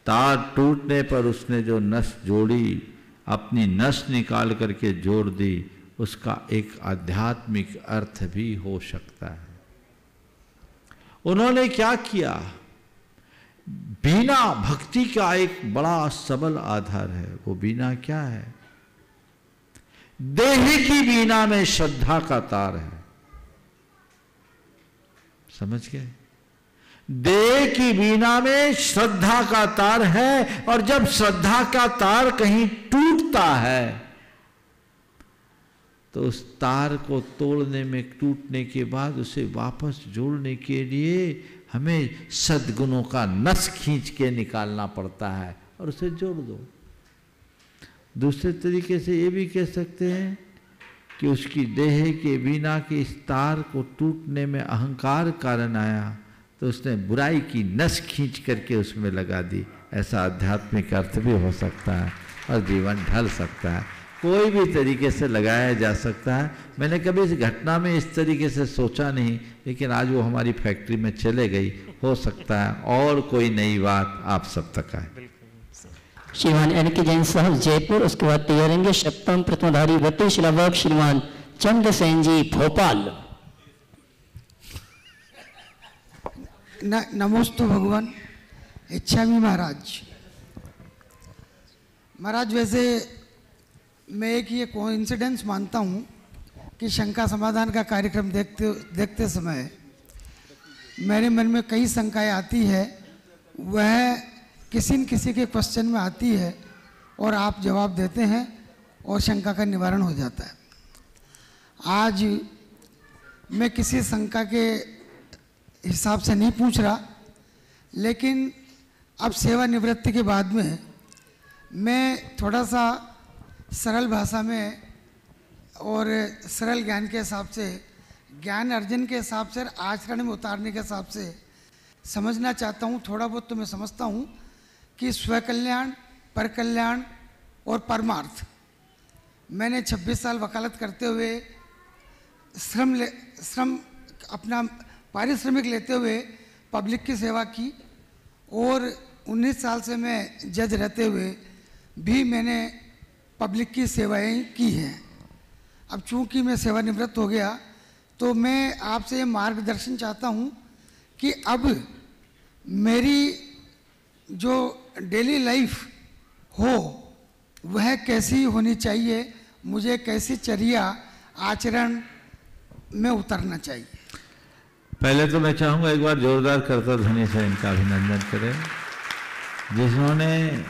तार टूटने पर उसने जो नस जोड़ी, अपनी नस निकाल करके जोड़ दी, उसका एक आध्यात्मिक अर्थ भी हो सकता है। उन्होंने क्या किया, बीना भक्ति का एक बड़ा सबल आधार है। वो बीना क्या है, देह की बीना में श्रद्धा का तार है। समझ गए, देह की बीना में श्रद्धा का तार है, और जब श्रद्धा का तार कहीं टूटता है तो उस तार को तोड़ने में, टूटने के बाद उसे वापस जोड़ने के लिए हमें सद्गुणों का नस खींच के निकालना पड़ता है और उसे जोड़ दो। दूसरे तरीके से ये भी कह सकते हैं कि उसकी देह के बिना के इस तार को टूटने में अहंकार कारण आया, तो उसने बुराई की नस खींच करके उसमें लगा दी। ऐसा आध्यात्मिक अर्थ भी हो सकता है और जीवन ढल सकता है। कोई भी तरीके से लगाया जा सकता है। मैंने कभी इस घटना में इस तरीके से सोचा नहीं, लेकिन आज वो हमारी फैक्ट्री में चले गई। हो सकता है और कोई नई बात आप सब तक आए। श्रीमान एन के जैन साहब जयपुर, उसके बाद तैयारेंगे सप्तम प्रथमधारी व्रती श्रीलवक श्रीमान चंद्रसेन जी भोपाल। नमोस्तु भगवान। इच्छामी महाराज। महाराज, वैसे मैं एक ये कोइंसिडेंस मानता हूँ कि शंका समाधान का कार्यक्रम देखते समय मेरे मन में कई शंकाएं आती है, वह किसी न किसी के क्वेश्चन में आती है और आप जवाब देते हैं और शंका का निवारण हो जाता है। आज मैं किसी शंका के हिसाब से नहीं पूछ रहा, लेकिन अब सेवानिवृत्ति के बाद में मैं थोड़ा सा सरल भाषा में और सरल ज्ञान के हिसाब से, ज्ञान अर्जन के हिसाब से, आचरण में उतारने के हिसाब से समझना चाहता हूँ। थोड़ा बहुत तो मैं समझता हूँ कि स्वकल्याण, पर कल्याण और परमार्थ। मैंने 26 साल वकालत करते हुए श्रम अपना पारिश्रमिक लेते हुए पब्लिक की सेवा की, और 19 साल से मैं जज रहते हुए भी मैंने पब्लिक की सेवाएं की हैं। अब चूंकि मैं सेवानिवृत्त हो गया, तो मैं आपसे ये मार्गदर्शन चाहता हूँ कि अब मेरी जो डेली लाइफ हो वह कैसी होनी चाहिए, मुझे कैसी चर्या आचरण में उतरना चाहिए। पहले तो मैं चाहूँगा एक बार जोरदार करतल ध्वनि से इनका अभिनंदन करें, जिन्होंने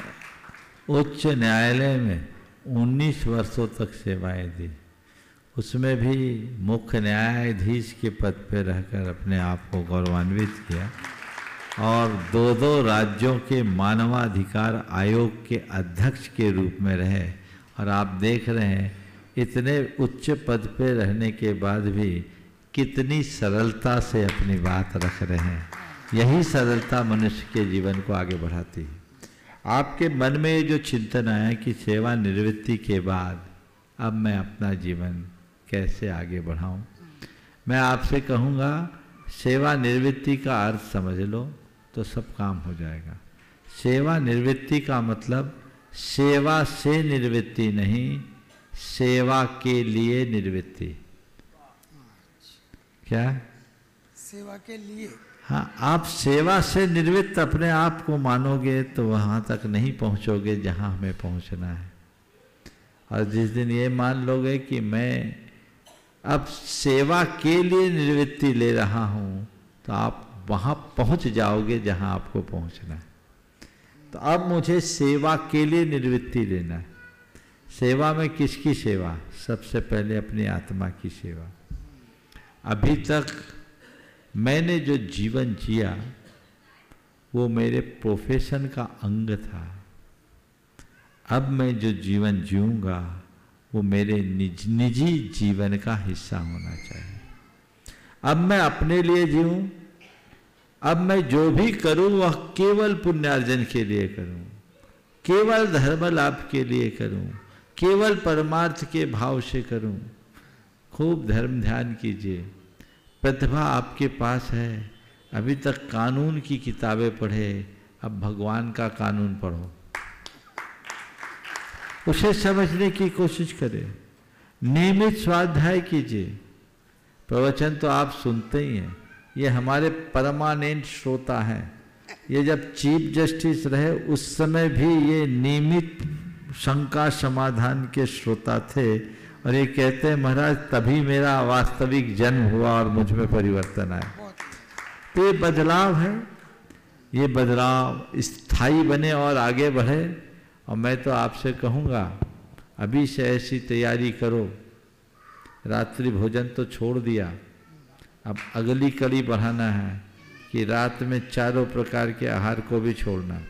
उच्च न्यायालय में 19 वर्षों तक सेवाएं दी, उसमें भी मुख्य न्यायाधीश के पद पर रहकर अपने आप को गौरवान्वित किया, और 2 राज्यों के मानवाधिकार आयोग के अध्यक्ष के रूप में रहे। और आप देख रहे हैं इतने उच्च पद पर रहने के बाद भी कितनी सरलता से अपनी बात रख रहे हैं। यही सरलता मनुष्य के जीवन को आगे बढ़ाती है। आपके मन में ये जो चिंतन आया कि सेवानिवृत्ति के बाद अब मैं अपना जीवन कैसे आगे बढ़ाऊं, मैं आपसे कहूँगा सेवानिवृत्ति का अर्थ समझ लो तो सब काम हो जाएगा। सेवानिवृत्ति का मतलब सेवा से निवृत्ति नहीं, सेवा के लिए निवृत्ति। क्या? सेवा के लिए। हाँ, आप सेवा से निवृत्त अपने आप को मानोगे तो वहाँ तक नहीं पहुँचोगे जहाँ हमें पहुँचना है। और जिस दिन ये मान लोगे कि मैं अब सेवा के लिए निवृत्ति ले रहा हूँ, तो आप वहाँ पहुँच जाओगे जहाँ आपको पहुँचना है। तो अब मुझे सेवा के लिए निवृत्ति लेना है। सेवा में किसकी सेवा? सबसे पहले अपनी आत्मा की सेवा। अभी तक मैंने जो जीवन जिया वो मेरे प्रोफेशन का अंग था। अब मैं जो जीवन जीऊँगा वो मेरे निजी जीवन का हिस्सा होना चाहिए। अब मैं अपने लिए जीऊँ, अब मैं जो भी करूँ वह केवल पुण्यार्जन के लिए करूँ, केवल धर्म लाभ के लिए करूँ, केवल परमार्थ के भाव से करूँ। खूब धर्म ध्यान कीजिए। प्रतिभा आपके पास है, अभी तक कानून की किताबें पढ़े, अब भगवान का कानून पढ़ो, उसे समझने की कोशिश करें। नियमित स्वाध्याय कीजिए। प्रवचन तो आप सुनते ही हैं, ये हमारे परमानेंट श्रोता हैं। ये जब चीफ जस्टिस रहे उस समय भी ये नियमित शंका समाधान के श्रोता थे, और ये कहते हैं महाराज तभी मेरा वास्तविक जन्म हुआ और मुझ में परिवर्तन आया। तो ये बदलाव है, ये बदलाव स्थायी बने और आगे बढ़े। और मैं तो आपसे कहूँगा अभी से ऐसी तैयारी करो। रात्रि भोजन तो छोड़ दिया, अब अगली कड़ी बढ़ाना है कि रात में चारों प्रकार के आहार को भी छोड़ना।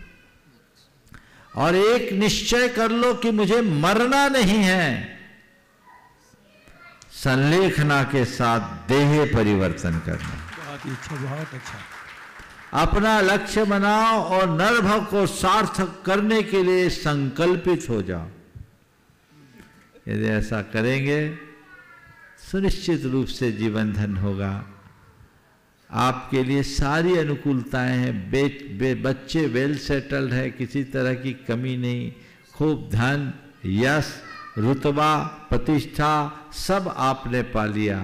और एक निश्चय कर लो कि मुझे मरना नहीं है, संलेखना के साथ देह परिवर्तन करना। बहुत अच्छा। अपना लक्ष्य बनाओ और नरभव को सार्थक करने के लिए संकल्पित हो जाओ। यदि ऐसा करेंगे सुनिश्चित रूप से जीवन धन होगा। आपके लिए सारी अनुकूलताएं हैं। बच्चे वेल सेटल्ड है, किसी तरह की कमी नहीं। खूब धन, यश, रुतबा, प्रतिष्ठा सब आपने पा लिया।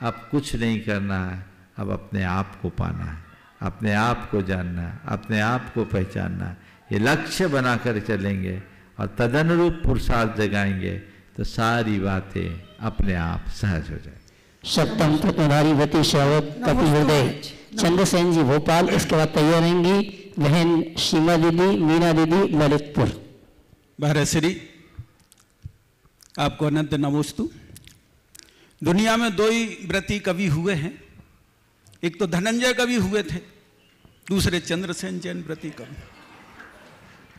अब कुछ नहीं करना है, अब अपने आप को पाना है, अपने आप को जानना है, अपने आप को पहचानना है। ये लक्ष्य बनाकर चलेंगे और तदनुरूप पुरुषार्थ जगाएंगे तो सारी बातें अपने आप सहज हो जाए। सप्तम प्रत्नधारी वती श्रावक कपि हृदय चंद्रसेन जी भोपाल। इसके बाद तैयार रहेंगी बहन सीमा दीदी, मीना दीदी ललितपुर। महाराज श्री आपको अनंत नमोस्तु। दुनिया में दो ही व्रती कवि हुए हैं, एक तो धनंजय कवि हुए थे, दूसरे चंद्रसेन जैन व्रती कवि।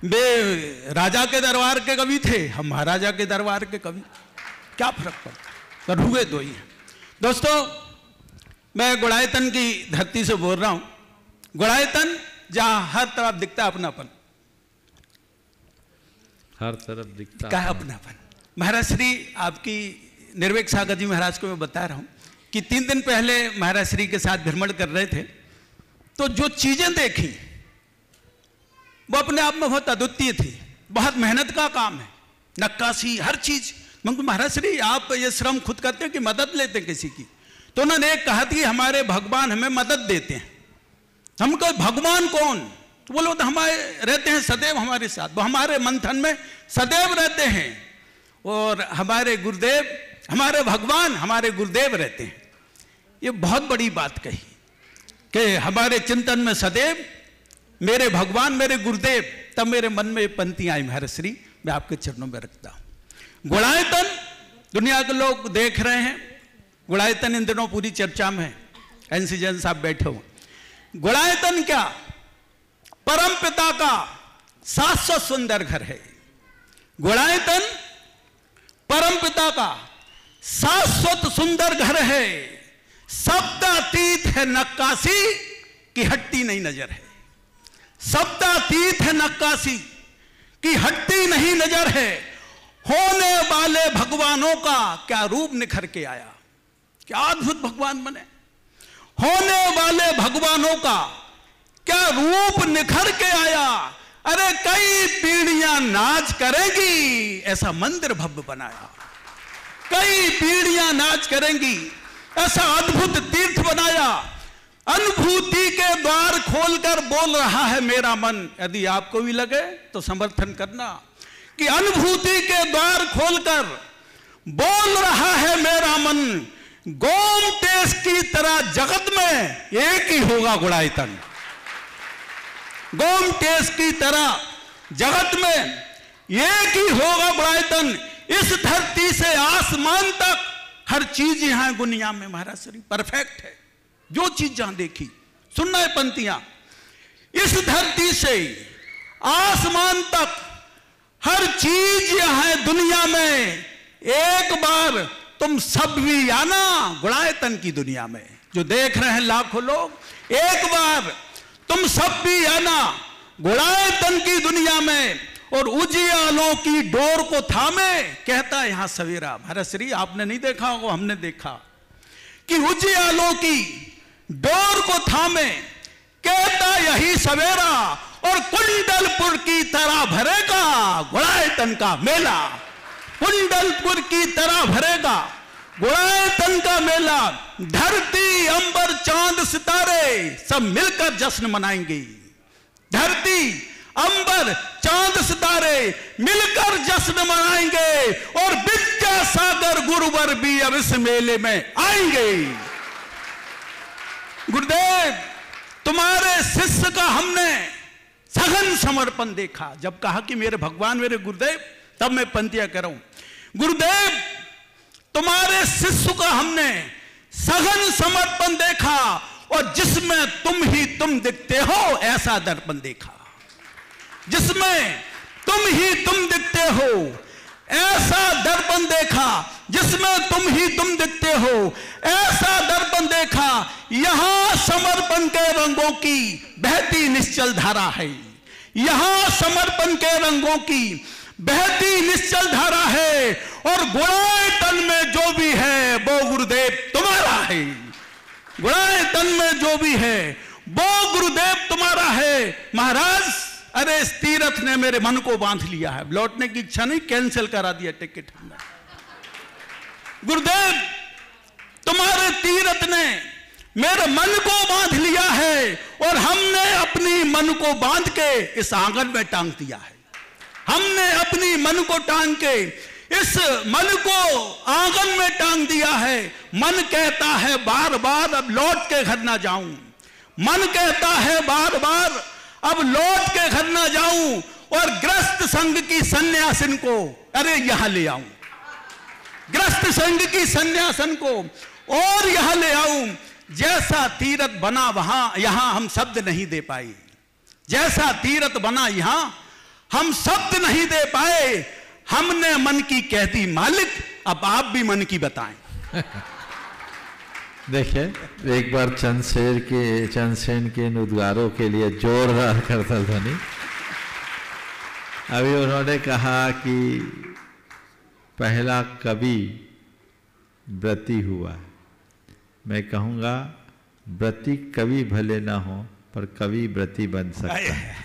वे राजा के दरबार के कवि थे, हम महाराजा के दरबार के कवि। क्या फर्क पड़ता, पर हुए दो ही हैं। दोस्तों मैं गुड़ायतन की धरती से बोल रहा हूं। गुड़ायतन जहां हर तरफ दिखता है अपनापन, हर तरफ दिखता क्या है अपनापन। महाराज श्री आपकी निर्वेक सागर जी महाराज को मैं बता रहा हूं कि 3 दिन पहले महाराज श्री के साथ भ्रमण कर रहे थे, तो जो चीजें देखी वो अपने आप में बहुत अद्वितीय थी। बहुत मेहनत का काम है, नक्काशी, हर चीज। मैं महाराज श्री आप ये श्रम खुद करते हैं कि मदद लेते हैं किसी की? तो उन्होंने एक कहा कि हमारे भगवान हमें मदद देते हैं। हमको भगवान कौन? तो बोलो तो हमारे रहते हैं सदैव हमारे साथ, वो हमारे मंथन में सदैव रहते हैं। और हमारे गुरुदेव, हमारे भगवान, हमारे गुरुदेव रहते हैं। ये बहुत बड़ी बात कही कि हमारे चिंतन में सदैव मेरे भगवान, मेरे गुरुदेव। तब मेरे मन में ये पंक्ति आई महाराज श्री, मैं आपके चरणों में रखता हूं। गुड़ायतन दुनिया के लोग देख रहे हैं, गुड़ायतन इन दिनों पूरी चर्चा में है। एनसी जैन साहब बैठे हुए। गुड़ायतन क्या? परम पिता का शाश्वत सुंदर घर है। गुड़ायतन परम पिता का शाश्वत सुंदर घर है। शब्दातीत है नक्काशी की हट्टी नहीं नजर है। शब्दातीत है नक्काशी की हट्टी नहीं नजर है। होने वाले भगवानों का क्या रूप निखर के आया, क्या अद्भुत भगवान बने। होने वाले भगवानों का क्या रूप निखर के आया। अरे कई पीढ़ियां नाच करेंगी, ऐसा मंदिर भव्य बनाया। कई पीढ़ियां नाच करेंगी, ऐसा अद्भुत तीर्थ बनाया। अनुभूति के द्वार खोलकर बोल रहा है मेरा मन। यदि आपको भी लगे तो समर्थन करना कि अनुभूति के द्वार खोलकर बोल रहा है मेरा मन। गोमटेश की तरह जगत में एक ही होगा गुड़ायतन। गोमटेश की तरह जगत में एक ही होगा गुड़ायतन। इस धरती से आसमान तक हर चीज यहां दुनिया में महाराज श्री परफेक्ट है। जो चीज जहां देखी, सुनना है पंक्तियां, इस धरती से आसमान तक हर चीज यहां दुनिया में, एक बार तुम सब भी आना गुणायतन की दुनिया में। जो देख रहे हैं लाखों लोग, एक बार तुम सब भी आना गुणायतन की दुनिया में और उजियालों की डोर को थामे। कहता है यहां सवेरा, महाराज श्री आपने नहीं देखा होगा, हमने देखा कि उजियालों की डोर को थामे, कहता यही सवेरा और कुंडलपुर की तरह भरेगा गुणायतन का मेला। कुंडलपुर की तरह भरेगा गुणायतन का मेला। धरती अंबर चांद सितारे सब मिलकर जश्न मनाएंगे। धरती अंबर चांद सितारे मिलकर जश्न मनाएंगे और विद्या सागर गुरुवर भी अब इस मेले में आएंगे। गुरुदेव तुम्हारे शिष्य का हमने सघन समर्पण देखा। जब कहा कि मेरे भगवान मेरे गुरुदेव, तब मैं पंक्तियां कर रहा हूं। गुरुदेव तुम्हारे शिष्य का हमने सघन समर्पण देखा और जिसमें तुम ही तुम दिखते हो ऐसा दर्पण देखा। जिसमें तुम ही तुम दिखते हो ऐसा दर्पण देखा। जिसमें तुम ही तुम दिखते हो ऐसा दर्पण देखा। यहां समर्पण के रंगों की बहती निश्चल धारा है। यहां समर्पण के रंगों की बहती निश्चल धारा है और गुणायतन में जो भी है वो गुरुदेव तुम्हारा है। गुणायतन में जो भी है वो गुरुदेव तुम्हारा है। महाराज अरे इस तीर्थ ने मेरे मन को बांध लिया है। लौटने की इच्छा नहीं, कैंसिल करा दिया टिकट हमने। गुरुदेव तुम्हारे तीर्थ ने मेरे मन को बांध लिया है और हमने अपनी मन को बांध के इस आंगन में टांग दिया है। हमने अपनी मन को टांग के इस मन को आंगन में टांग दिया है। मन कहता है बार बार अब लौट के घर ना जाऊं। मन कहता है बार बार अब लौट के घर ना जाऊं और ग्रस्त संघ की सन्यासिन को अरे यहां ले आऊं। ग्रस्त संघ की सन्यासन को और यहां ले आऊं। जैसा तीर्थ बना वहां यहां हम शब्द नहीं दे पाए। जैसा तीर्थ बना यहां हम शब्द नहीं दे पाए। हमने मन की कह दी मालिक, अब आप भी मन की बताएं। देखिए एक बार चंद्रसेन के इन उद्गारों के लिए जोरदार करतल ध्वनि। अभी उन्होंने कहा कि पहला कवि व्रती हुआ। मैं कहूँगा व्रती कवि भले ना हो पर कवि व्रती बन सकता है।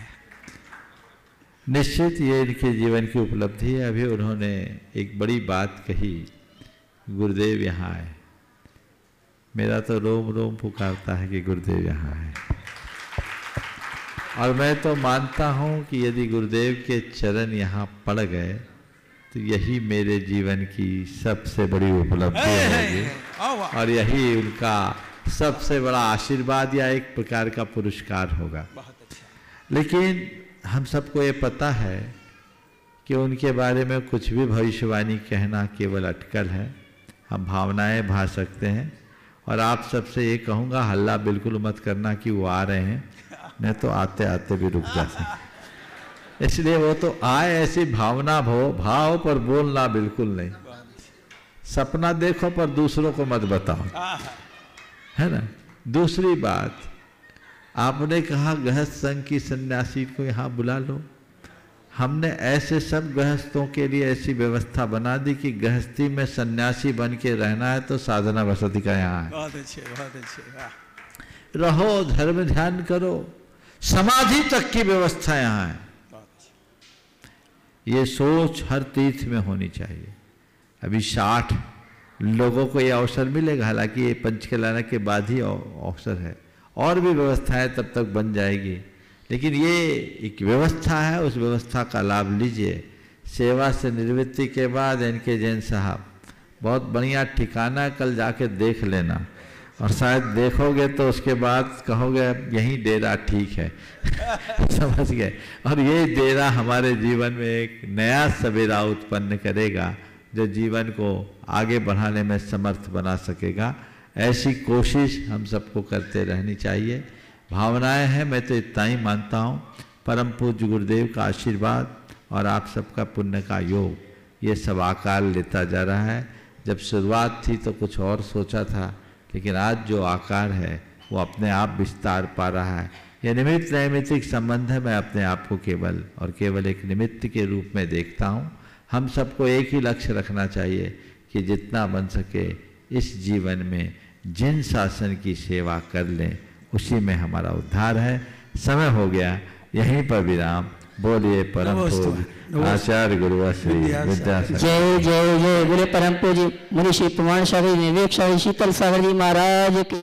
निश्चित ये इनके जीवन की उपलब्धि है। अभी उन्होंने एक बड़ी बात कही, गुरुदेव यहाँ आए। मेरा तो रोम रोम पुकारता है कि गुरुदेव यहाँ आए। और मैं तो मानता हूँ कि यदि गुरुदेव के चरण यहाँ पड़ गए तो यही मेरे जीवन की सबसे बड़ी उपलब्धि होगी और यही उनका सबसे बड़ा आशीर्वाद या एक प्रकार का पुरस्कार होगा। लेकिन हम सबको ये पता है कि उनके बारे में कुछ भी भविष्यवाणी कहना केवल अटकल है। हम भावनाएं भा सकते हैं और आप सबसे ये कहूँगा हल्ला बिल्कुल मत करना कि वो आ रहे हैं, नहीं तो आते आते भी रुक जाते हैं। इसलिए वो तो आए, ऐसी भावना भाव पर बोलना बिल्कुल नहीं। सपना देखो पर दूसरों को मत बताओ, है ना। दूसरी बात, आपने कहा गृहस्थ संघ की सन्यासी को यहाँ बुला लो। हमने ऐसे सब गृहस्थों के लिए ऐसी व्यवस्था बना दी कि गृहस्थी में सन्यासी बन के रहना है तो साधना वसति का यहाँ है। बहुत अच्छे, बहुत अच्छे। रहो, धर्म ध्यान करो, समाधि तक की व्यवस्था यहाँ है। ये सोच हर तीर्थ में होनी चाहिए। अभी 60 लोगों को ये अवसर मिलेगा, हालांकि ये पंचकल्याण के बाद ही अवसर है, और भी व्यवस्थाएं तब तक बन जाएगी। लेकिन ये एक व्यवस्था है, उस व्यवस्था का लाभ लीजिए। सेवा से निवृत्ति के बाद इनके जैन साहब बहुत बढ़िया ठिकाना, कल जाके देख लेना और शायद देखोगे तो उसके बाद कहोगे यही डेरा ठीक है। समझ गए। और ये डेरा हमारे जीवन में एक नया सवेरा उत्पन्न करेगा जो जीवन को आगे बढ़ाने में समर्थ बना सकेगा। ऐसी कोशिश हम सबको करते रहनी चाहिए। भावनाएं हैं, मैं तो इतना ही मानता हूँ। परम पूज्य गुरुदेव का आशीर्वाद और आप सबका पुण्य का योग, ये सब आकार लेता जा रहा है। जब शुरुआत थी तो कुछ और सोचा था, लेकिन आज जो आकार है वो अपने आप विस्तार पा रहा है। यह निमित्त नैमित्तिक संबंध है। मैं अपने आप को केवल और केवल एक निमित्त के रूप में देखता हूँ। हम सबको एक ही लक्ष्य रखना चाहिए कि जितना बन सके इस जीवन में जिन शासन की सेवा कर लें, उसी में हमारा उद्धार है। समय हो गया, यहीं पर विराम। बोलिए परम पूज्य आचार्य गुरु श्री विद्यासागर। जय जय जय। बोले परम पूज्य मुनि श्री प्रमाण सागर निर्वेक सागर शीतल सागर जी महाराज की।